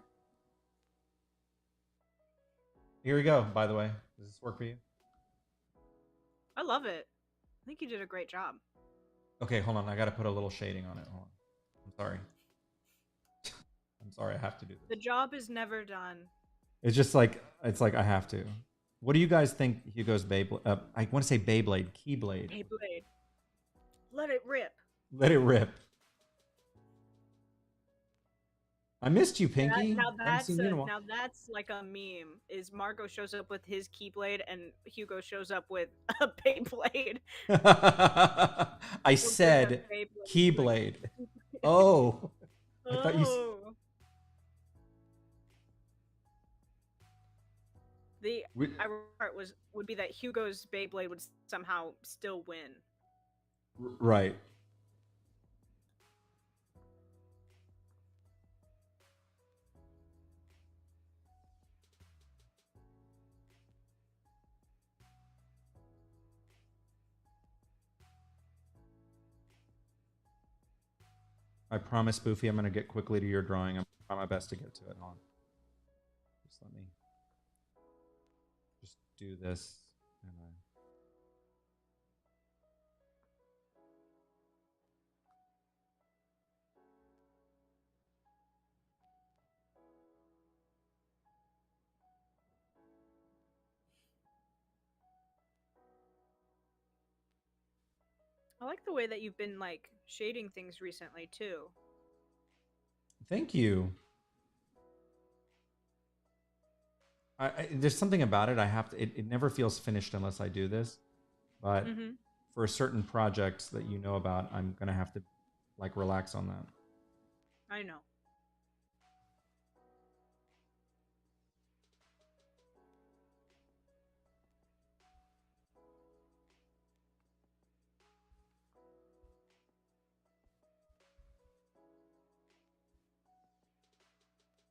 Here we go, by the way. Does this work for you? I love it. I think you did a great job. Okay, hold on. I got to put a little shading on it. Hold on. I'm sorry. I'm sorry. I have to do The this. job is never done. It's just like I have to. What do you guys think Hugo's Beyblade? I want to say Beyblade, Keyblade. Beyblade. Let it rip. Let it rip. I missed you, Pinky. I haven't seen you in a while. Now that's like a meme. Is Marco shows up with his Keyblade and Hugo shows up with a Beyblade. I said Keyblade. Oh, I thought you. The part would be that Hugo's Beyblade would somehow still win. Right. I promise, Boofy, I'm going to get quickly to your drawing. I'm trying my best to get to it. Hold on. Just let me just do this. I like the way that you've been like shading things recently too. Thank you. There's something about it. I have to. It never feels finished unless I do this. But for certain projects that you know about, I'm gonna have to like relax on that. I know.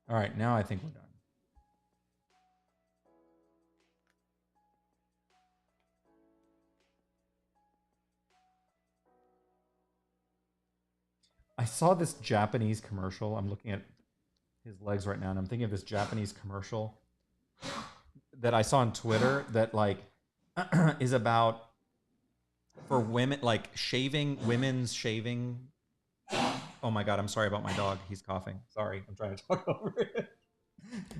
All right, now I think we're done. I saw this Japanese commercial. I'm looking at his legs right now, and I'm thinking of this Japanese commercial that I saw on Twitter that like is about for women, like women's shaving. Oh my god, I'm sorry about my dog. He's coughing. Sorry, I'm trying to talk over it.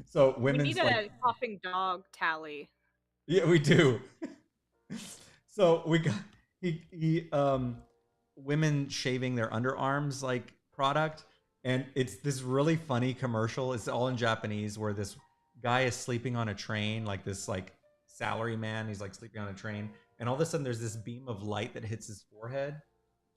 So women's, we need a coughing dog tally. Yeah, we do. So we got women shaving their underarms like product, and it's this really funny commercial. It's all in Japanese where this guy is sleeping on a train, like this like salary man. He's like sleeping on a train, and all of a sudden there's this beam of light that hits his forehead,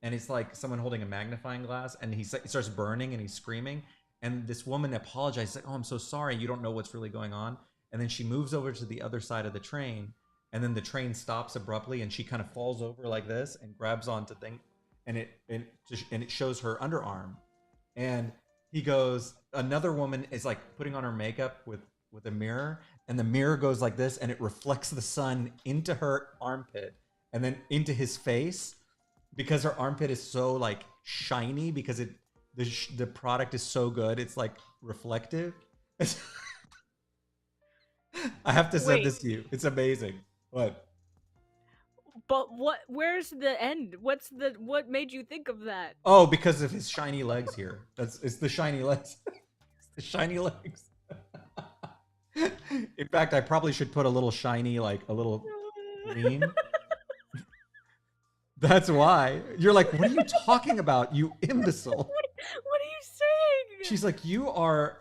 and it's like someone holding a magnifying glass, and he starts burning and he's screaming. And this woman apologizes, like, "Oh, I'm so sorry. You don't know what's really going on." And then she moves over to the other side of the train, and then the train stops abruptly, and she kind of falls over like this and grabs onto thing, and it shows her underarm. And he goes, another woman is like putting on her makeup with a mirror, and the mirror goes like this, and it reflects the sun into her armpit and then into his face, because her armpit is so like shiny because the product is so good, it's like reflective. I have to send this to you. It's amazing. What? But where's the end? What made you think of that? Oh, because of his shiny legs here. It's the shiny legs. It's the shiny legs. In fact, I probably should put a little shiny, like a little gleam. That's why. You're like, what are you talking about, you imbecile? What are you saying? She's like, you are.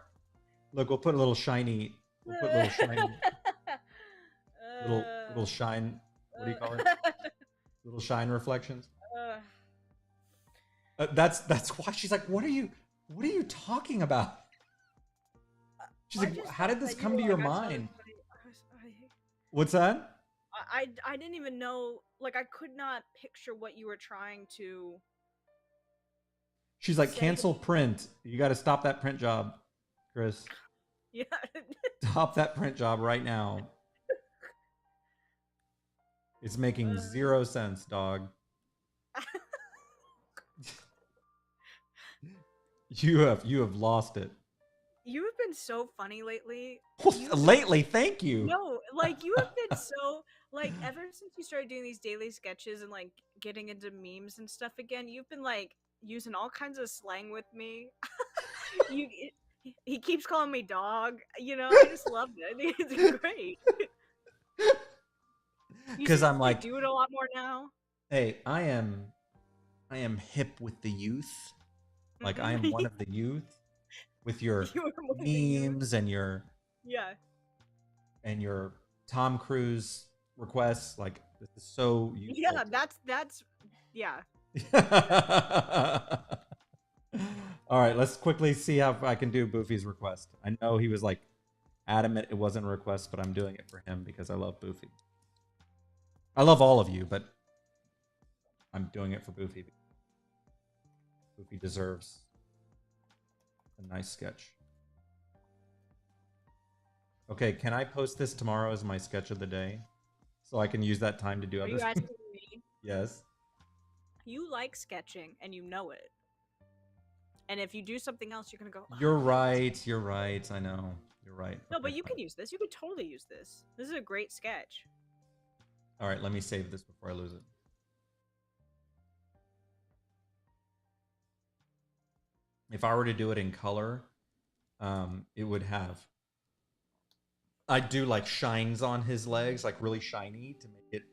Look, we'll put a little shiny. We'll put little shiny. Little shine. What do you call it? Little shine reflections. That's why she's like, what are you talking about? She's like, how did this come to your mind? What's that? I didn't even know, like, I could not picture what you were trying to. She's like, cancel print. You got to stop that print job, Chris. Yeah. Stop that print job right now. It's making 0 sense, dog. You have lost it. You've been so funny lately. Lately, thank you. No, like you have been so like ever since you started doing these daily sketches and like getting into memes and stuff again, you've been like using all kinds of slang with me. you he keeps calling me dog. You know, I just love it. I think it's great. You Because seem I'm to like, do it a lot more now. hey, I am hip with the youth. Like I am one of the youth with your You were one of the youth. memes and your Yeah. Tom Cruise requests. Like this is so Yeah, useful. that's yeah. All right, let's quickly see how I can do Boofy's request. I know he was like adamant it wasn't a request, but I'm doing it for him because I love Boofy. I love all of you, but I'm doing it for Boofy. Boofy deserves a nice sketch. Okay, can I post this tomorrow as my sketch of the day? So I can use that time to do Are other you things? asking me? Yes. You like sketching and you know it. And if you do something else, you're gonna go. Oh, You're right. You're right. I know. You're right. no, Okay, but you fine. can use this. You could totally use this. This is a great sketch. All right, let me save this before I lose it. If I were to do it in color, it would have. I'd do like shines on his legs, like really shiny to make it,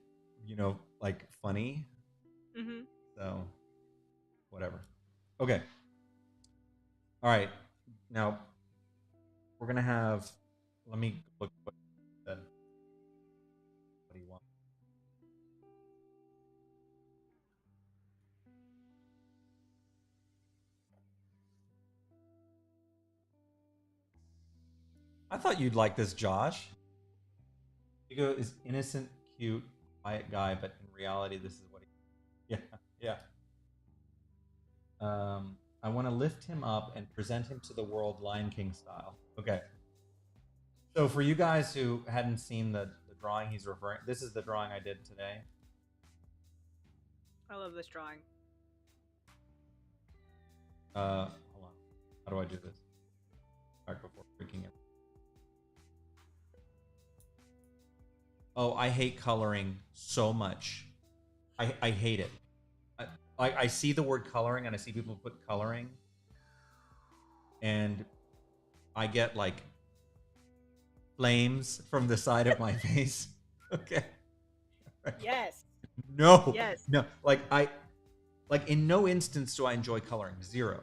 like funny. Mm-hmm. So, whatever. Okay. All right. Now, we're going to have. Let me look what he said. What do you want? I thought you'd like this, Josh. Hugo is innocent, cute, quiet guy, but in reality, this is what he. Yeah, yeah. I want to lift him up and present him to the world Lion King style. Okay. So for you guys who hadn't seen the drawing he's referring, this is the drawing I did today. I love this drawing. Hold on. How do I do this? Back before freaking it. Oh, I hate coloring so much. I hate it. I see the word coloring and I see people put coloring, and I get like flames from the side of my face. Okay. Yes. No. Yes. No. Like in no instance do I enjoy coloring. Zero.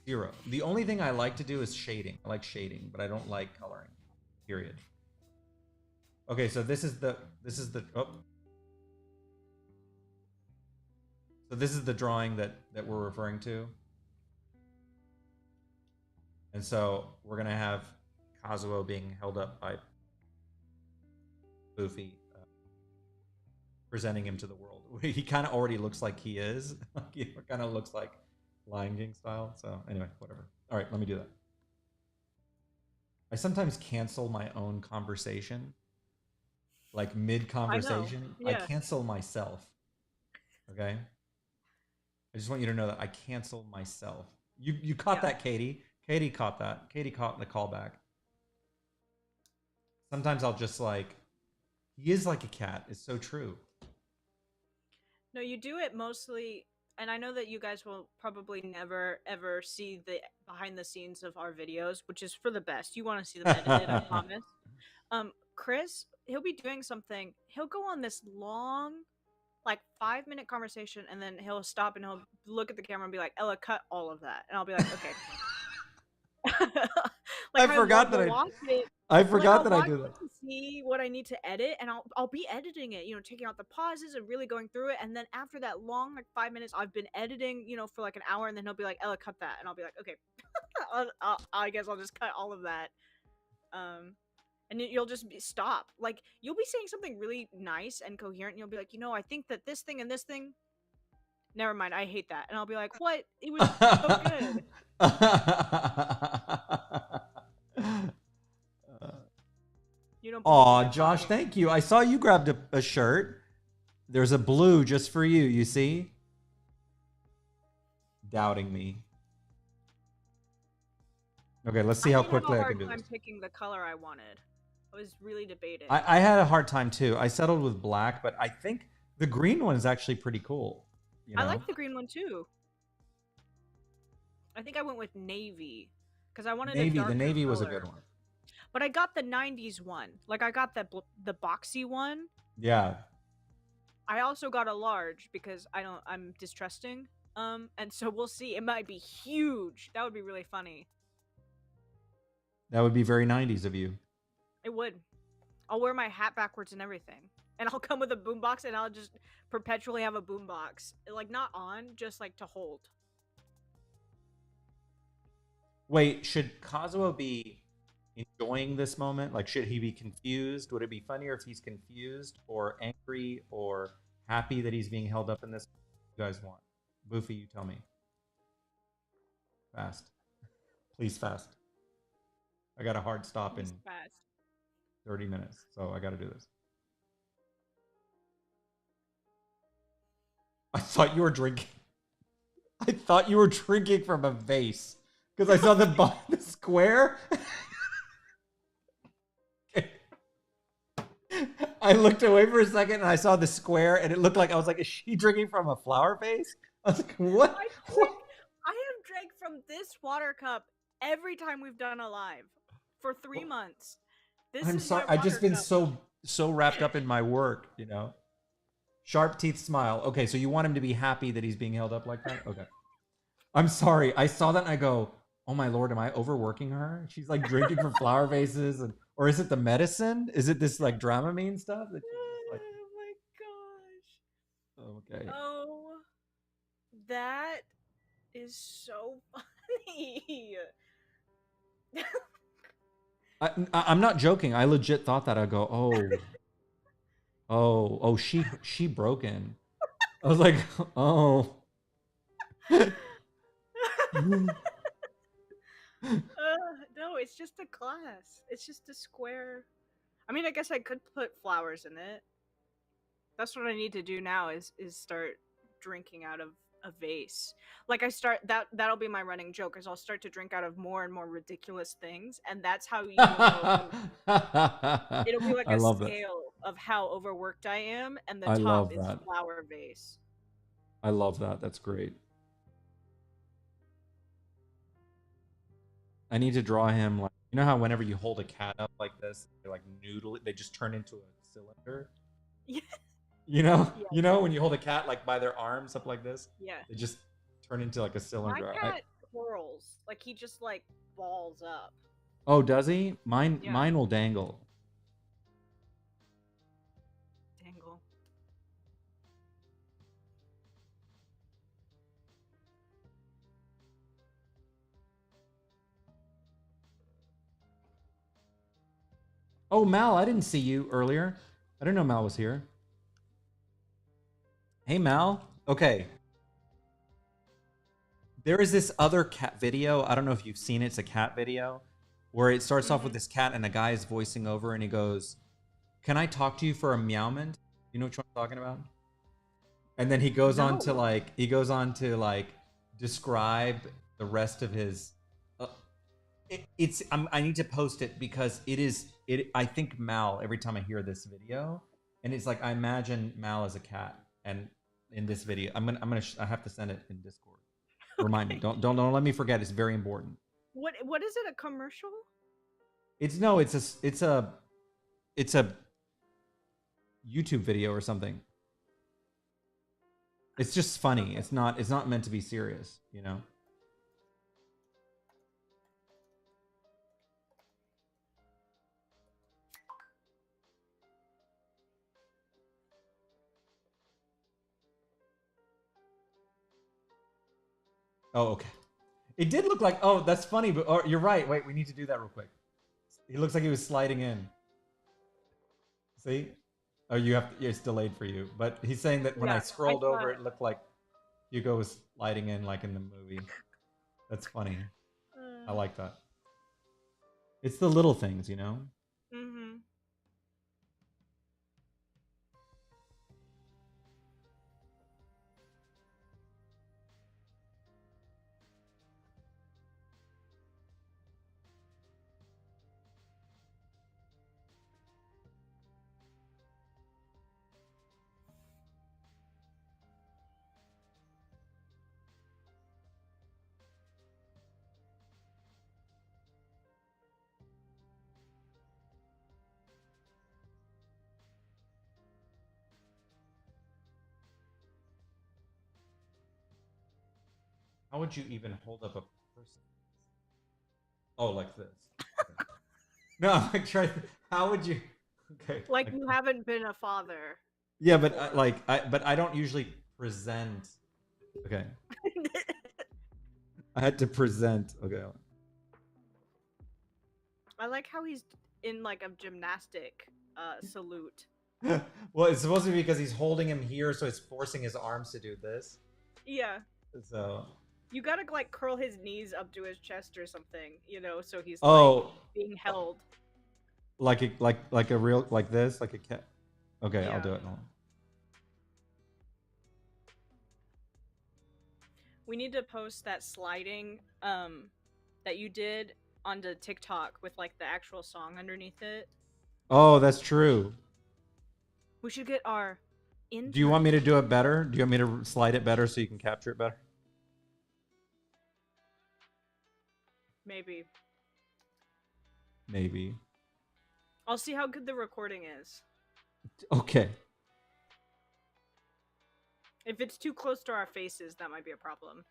The only thing I like to do is shading. I like shading, but I don't like coloring. Period. Okay, so this is the oh. So this is the drawing that we're referring to. And so we're going to have Kazuo being held up by Goofy, presenting him to the world. He kind of already looks like he is. He kind of looks like Lion King style. So anyway, whatever. All right, let me do that. I sometimes cancel my own conversation. Like mid-conversation. Yeah. I cancel myself. Okay? I just want you to know that I cancel myself. You caught that, Katie. Katie caught that. Katie caught the callback. Sometimes I'll just like, he is like a cat. It's so true. No, you do it mostly, and I know that you guys will probably never ever see the behind the scenes of our videos, which is for the best. You want to see them edited, I promise. Chris, he'll be doing something. He'll go on this long, like 5-minute conversation, and then he'll stop and he'll look at the camera and be like, "Ella, cut all of that," and I'll be like, "Okay." I forgot that I forgot that I do that. To see what I need to edit, and I'll be editing it, taking out the pauses and really going through it, and then after that long, like 5 minutes, I've been editing, for like an hour, and then he'll be like, "Ella, cut that," and I'll be like, "Okay." I guess I'll just cut all of that. And you'll just stop. Like, you'll be saying something really nice and coherent, and you'll be like, I think that this thing and this thing. Never mind, I hate that. And I'll be like, what? It was so good. You don't. Aw, Josh, thank you. I saw you grabbed a shirt. There's a blue just for you. You see? Doubting me. Okay, let's see I how did have a quickly I hard can do time this. picking the color I wanted. I was really debating. I had a hard time too. I settled with black, but I think the green one is actually pretty cool. You I know, like the green one too. I think I went with navy because I wanted a navy. The darker navy was a color. good one. But I got the '90s one. Like I got the boxy one. Yeah. I also got a large because I'm distrusting. And so we'll see. It might be huge. That would be really funny. That would be very 90s of you. It would. I'll wear my hat backwards and everything. And I'll come with a boombox and I'll just perpetually have a boombox. Like not on, just like to hold. Wait, should Kazuo be enjoying this moment? Like, should he be confused? Would it be funnier if he's confused or angry or happy that he's being held up in this? What do you guys want? Boofy, you tell me. Fast. Please fast. I got a hard stop in Fast. 30 minutes, so I got to do this. I thought you were drinking. I thought you were drinking from a vase because I saw the square. I looked away for a second and I saw the square and it looked like I was like, is she drinking from a flower vase? I was like, what? I have drank from this water cup every time we've done a live for 3 months. I'm sorry. I've just been so wrapped up in my work, you know. Sharp teeth smile. Okay, so you want him to be happy that he's being held up like that? Okay. I'm sorry. I saw that and I go, oh my Lord, am I overworking her? She's like drinking from flower vases or is it the medicine? Is it this like Dramamine stuff? That like... Oh my gosh. Okay. Oh, that is so funny. I'm not joking. I legit thought that. I go, oh, she broken. I was like, oh. No, it's just a glass. It's just a square. I mean, I guess I could put flowers in it. That's what I need to do now is start drinking out of a vase. Like that'll be my running joke is I'll start to drink out of more and more ridiculous things, and that's how you know it'll be like I a love that. scale of how overworked I am, and the I top love is that. flower vase. I love that. That's great. I need to draw him like you know how whenever you hold a cat up like this, they like noodle it, they just turn into a cylinder. Yeah. You know when you hold a cat like by their arms up like this, Yeah. they just turn into like a cylinder. My cat twirls like he just like balls up. Oh, does he? Mine will dangle. Dangle. Oh, Mal, I didn't see you earlier. I didn't know Mal was here. Hey, Mal. Okay. There is this other cat video. I don't know if you've seen it. It's a cat video where it starts off with this cat and a guy is voicing over and he goes, "Can I talk to you for a meowment?" You know what I'm talking about? And then he goes on to like describe the rest of his. I need to post it because it. I think Mal every time I hear this video, and it's like I imagine Mal as a cat, and in this video, I have to send it in Discord. Remind me. Don't let me forget. It's very important. What is it? A commercial? It's a YouTube video or something. It's just funny. It's not meant to be serious, you know. Oh, okay. It did look like. Oh, that's funny. But you're right. Wait, we need to do that real quick. He looks like he was sliding in. See? Oh, it's delayed for you. But he's saying that when I scrolled over, it looked like Hugo was sliding in like in the movie. That's funny. I like that. It's the little things, you know? Mm-hmm. How would you even hold up a person? Oh, like this. Okay. No, I'm like trying. How would you? Okay. Like you haven't been a father. Yeah, but I don't usually present. Okay. I had to present. Okay. I like how he's in like a gymnastic salute. Well, it's supposed to be because he's holding him here, so it's forcing his arms to do this. Yeah. So. You gotta like curl his knees up to his chest or something, you know, so he's Oh. like being held. Like a real like this, like a cat. Okay, Yeah. I'll do it now. We need to post that sliding that you did onto TikTok with like the actual song underneath it. Oh, that's true. We should get our intern. Do you want me to do it better? Do you want me to slide it better so you can capture it better? Maybe. Maybe. I'll see how good the recording is. Okay. If it's too close to our faces, that might be a problem.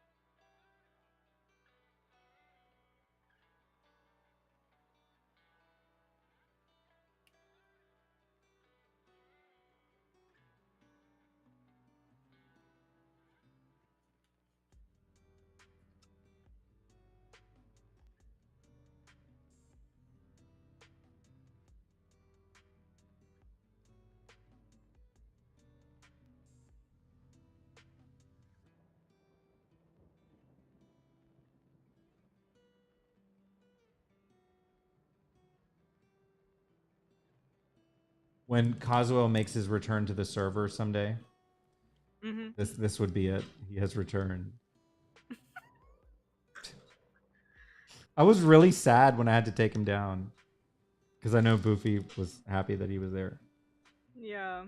When Kazuo makes his return to the server someday, this would be it. He has returned. I was really sad when I had to take him down because I know Boofy was happy that he was there. Yeah.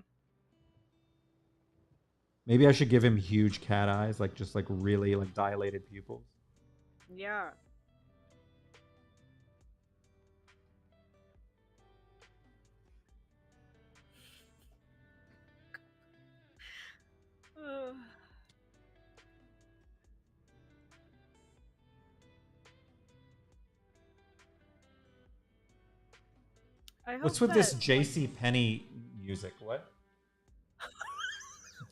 Maybe I should give him huge cat eyes, like just like really like dilated pupils. Yeah. What's with this JC Penney music? What?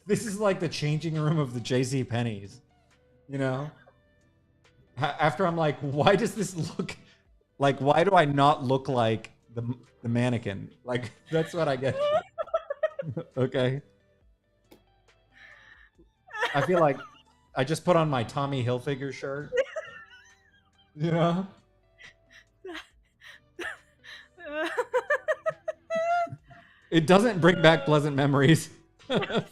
This is like the changing room of the JC Penneys. You know? After I'm like, why does this look like, why do I not look like the mannequin? Like, that's what I get. Okay. I feel like I just put on my Tommy Hilfiger shirt. You know? It doesn't bring back pleasant memories. That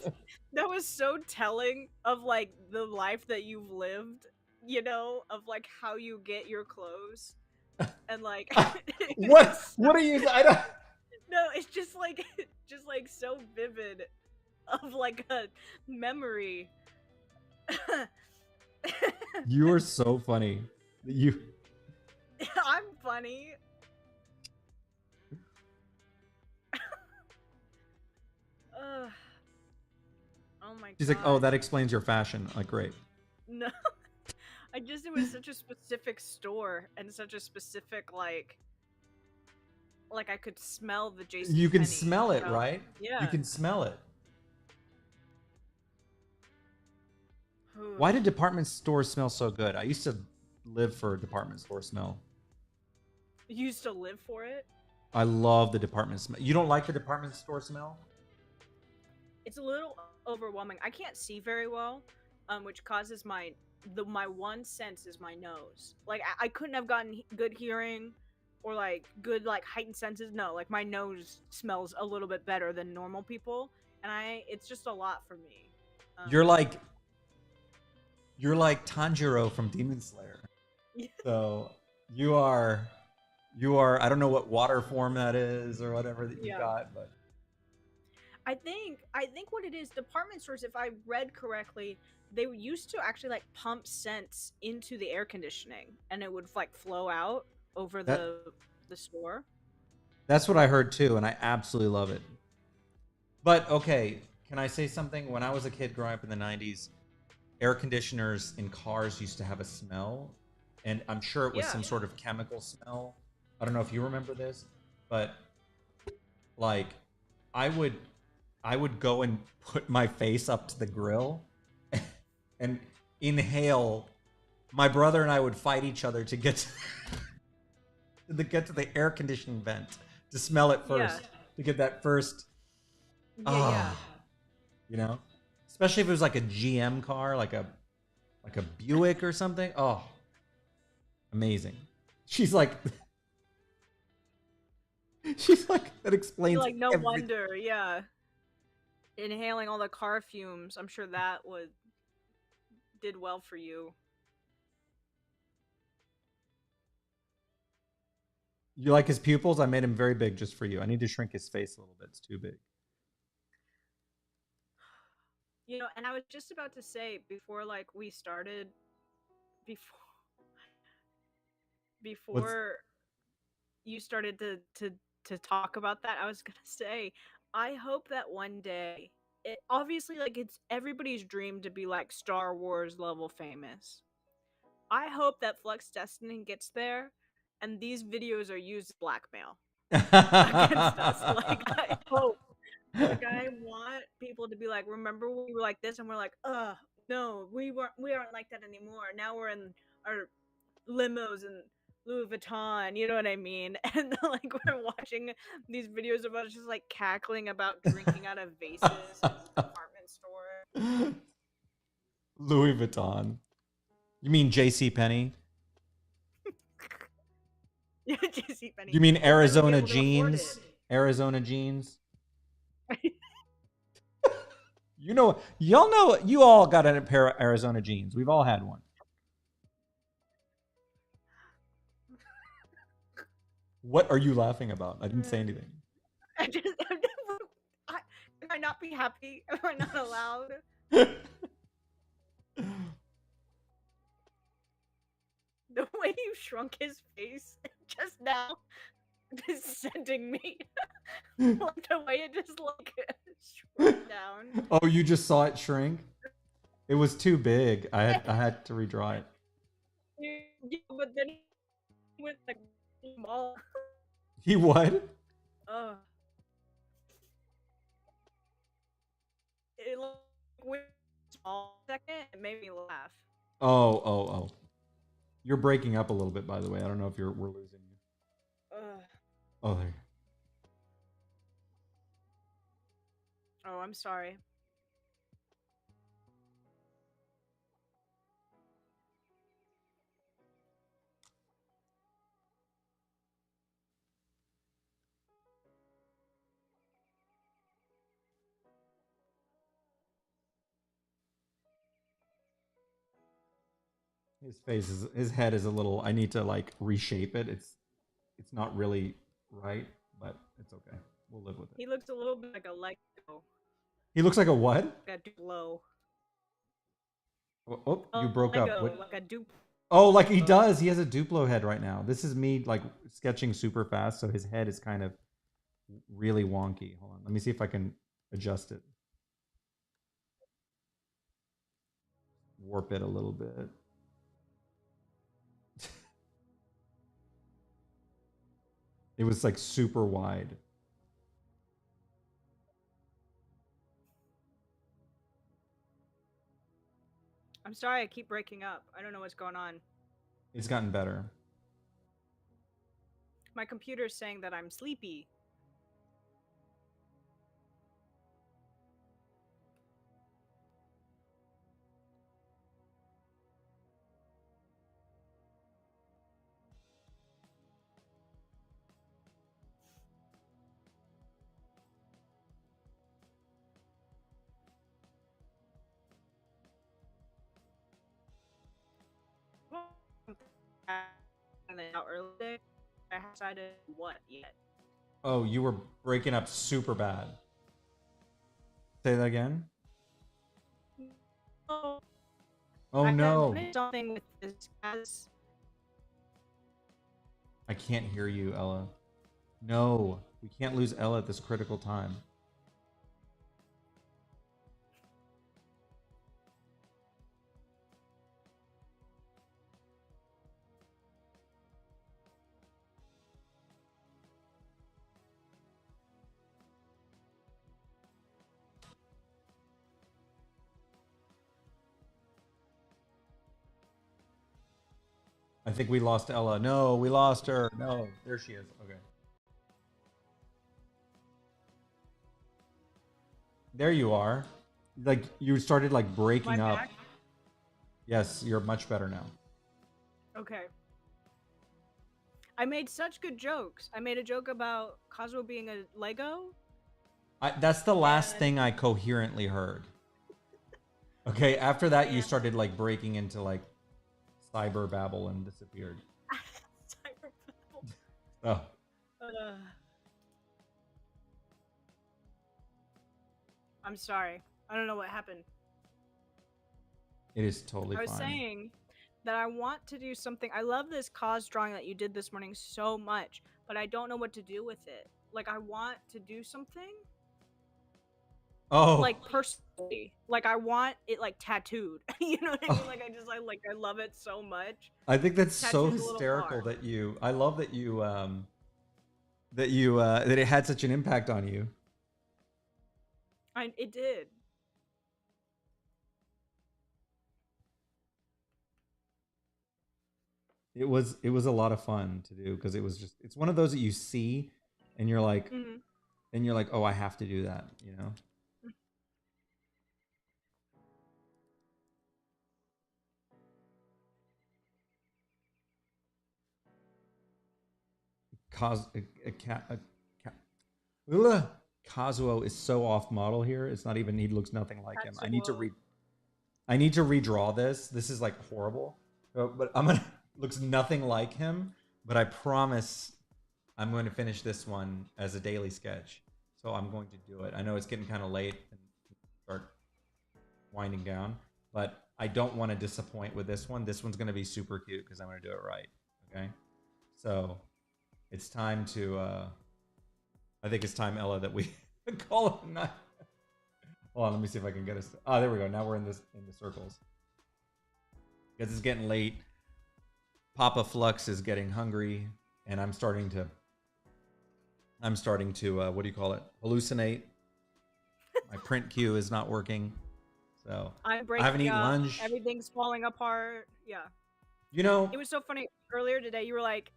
was so telling of like the life that you've lived, you know, of like how you get your clothes. And like what are you I don't No, it's just like so vivid of like a memory. You are so funny. I'm funny. Oh my god. She's like, oh, that explains your fashion. Like, great. No. It was such a specific store and such a specific like I could smell the JC You can Penney, smell it, you know? right? Yeah. You can smell it. Why did department stores smell so good? I used to live for a department store smell. You used to live for it? I love the department smell. You don't like the department store smell? It's a little overwhelming. I can't see very well, which causes my one sense is my nose. Like I couldn't have gotten good hearing or like good like heightened senses. No, like my nose smells a little bit better than normal people, and it's just a lot for me. You're like Tanjiro from Demon Slayer. So you are I don't know what water form that is or whatever that you got, but I think what it is, department stores, if I read correctly, they used to actually like pump scents into the air conditioning and it would like flow out over the store. That's what I heard too, and I absolutely love it. But okay, can I say something? When I was a kid growing up in the 90s, air conditioners in cars used to have a smell, and I'm sure it was some sort of chemical smell. I don't know if you remember this, but like I would I would go and put my face up to the grill and inhale. My brother and I would fight each other to get to the air conditioning vent to smell it first, to get that first you know, especially if it was like a GM car, like a Buick or something. Oh, amazing. She's like she's like, that explains Like, no everything. wonder, inhaling all the car fumes. I'm sure that did well for you. You like his pupils? I made him very big just for you. I need to shrink his face a little bit. It's too big. And I was just about to say before, like, we started, before before you started to talk about that, I was gonna say, I hope that one day, obviously, like, it's everybody's dream to be like Star Wars level famous. I hope that Flux Destiny gets there, and these videos are used as blackmail against us. Like, I hope. Like, I want people to be like, remember when we were like this, and we're like, no, we aren't like that anymore. Now we're in our limos and Louis Vuitton, you know what I mean? And like, we're watching these videos of us just like cackling about drinking out of vases in the department store. Louis Vuitton. You mean J.C. Penney? Yeah, JC Penney. You mean Arizona jeans? Arizona jeans? Y'all know, you all got a pair of Arizona jeans. We've all had one. What are you laughing about? I didn't say anything. Can I not be happy? Am I not allowed? The way you shrunk his face just now is sending me. Like, the way it just like shrunk down. Oh, you just saw it shrink? It was too big. I had to redraw it. Yeah, but then he went like small. He what? It like went small second. It made me laugh. Oh. You're breaking up a little bit, by the way. I don't know if we're losing you. Oh, there. Oh, I'm sorry. His head is a little. I need to like reshape it. It's not really right, but it's okay. We'll live with it. He looks a little bit like a Lego. He looks like a what? Like a Duplo. Oh, you broke Lego, up. What? like a Duplo. Oh, like he does. He has a Duplo head right now. This is me like sketching super fast, so his head is kind of really wonky. Hold on. Let me see if I can adjust it. Warp it a little bit. It was like super wide. I'm sorry, I keep breaking up. I don't know what's going on. It's gotten better. My computer's saying that I'm sleepy. And then out early, I haven't decided what yet. Oh, you were breaking up super bad. Say that again. Oh no. Something with this as I can't hear you, Ella. No, we can't lose Ella at this critical time. I think we lost Ella. No, we lost her. No, there she is. Okay. There you are. Like you started like Am I breaking up. back? Yes, you're much better now. Okay. I made such good jokes. I made a joke about Kazuo being a Lego. That's the last And thing I coherently heard. Okay, after that you and started like breaking into like cyber babble and disappeared. Cyberpunk. Oh, I'm sorry. I don't know what happened. it is totally I was fine. saying that I want to do something. I love this cause drawing that you did this morning so much, but I don't know what to do with it. Like I want to do something Oh, like personally. Like I want it like tattooed. You know what I mean? Like I love it so much. I think that's so Tattooed a little hysterical bar. that you. I love that you that it had such an impact on you. It did. It was a lot of fun to do because it was just it's one of those that you see and you're like Mm-hmm. oh, I have to do that, you know. Kaz a, cat a, cat Ugh. Kazuo is so off model here. It's not even he looks nothing like him. Tatsuo. I need to redraw this. This is like horrible. But I'm gonna looks nothing like him. But I promise I'm going to finish this one as a daily sketch. So I'm going to do it. I know it's getting kind of late and start winding down, but I don't want to disappoint with this one. This one's going to be super cute because I'm going to do it right. Okay. So it's time to, I think it's time, Ella, that we call it a night. Hold on, let me see if I can get us. Oh, there we go. Now we're in the circles because it's getting late. Papa Flux is getting hungry, and I'm starting to what do you call it? Hallucinate. My print queue is not working, so I'm I haven't breaking eaten up. lunch. Everything's falling apart. Yeah. You know, It was so funny earlier today. You were like,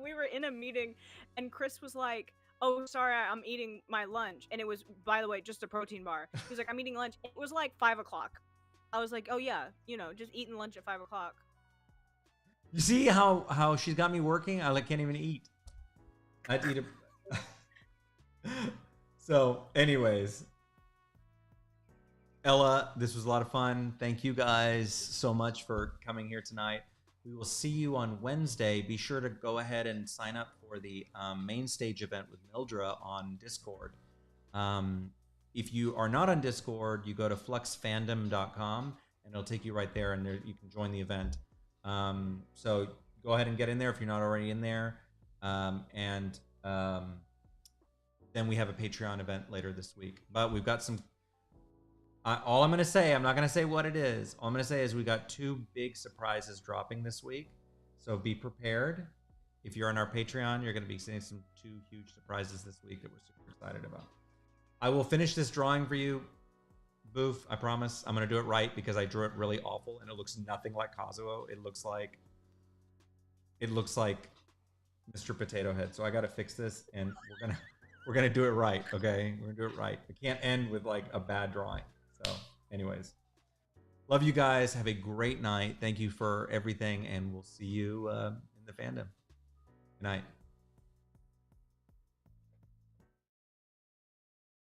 we were in a meeting, and Chris was like, "Oh, sorry, I'm eating my lunch," and it was, by the way, just a protein bar. He was like, "I'm eating lunch." It was like 5 o'clock. I was like, "Oh yeah, just eating lunch at 5 o'clock." you see how she's got me working. I like can't even eat. I had to eat a. So, anyways, Ella, this was a lot of fun. Thank you guys so much for coming here tonight. We will see you on Wednesday. Be sure to go ahead and sign up for the main stage event with Mildra on Discord. If you are not on Discord, you go to fluxfandom.com and it'll take you right there, and there you can join the event. So go ahead and get in there if you're not already in there. Then we have a Patreon event later this week. But we've got some. All I'm going to say, I'm not going to say what it is. All I'm going to say is we got 2 big surprises dropping this week. So be prepared. If you're on our Patreon, you're going to be seeing some 2 huge surprises this week that we're super excited about. I will finish this drawing for you, Boof. I promise. I'm going to do it right because I drew it really awful and it looks nothing like Kazuo. It looks like Mr. Potato Head. So I got to fix this, and we're gonna do it right. Okay, we're gonna do it right. It can't end with like a bad drawing. So, anyways, love you guys. Have a great night. Thank you for everything, and we'll see you in the fandom. Good night.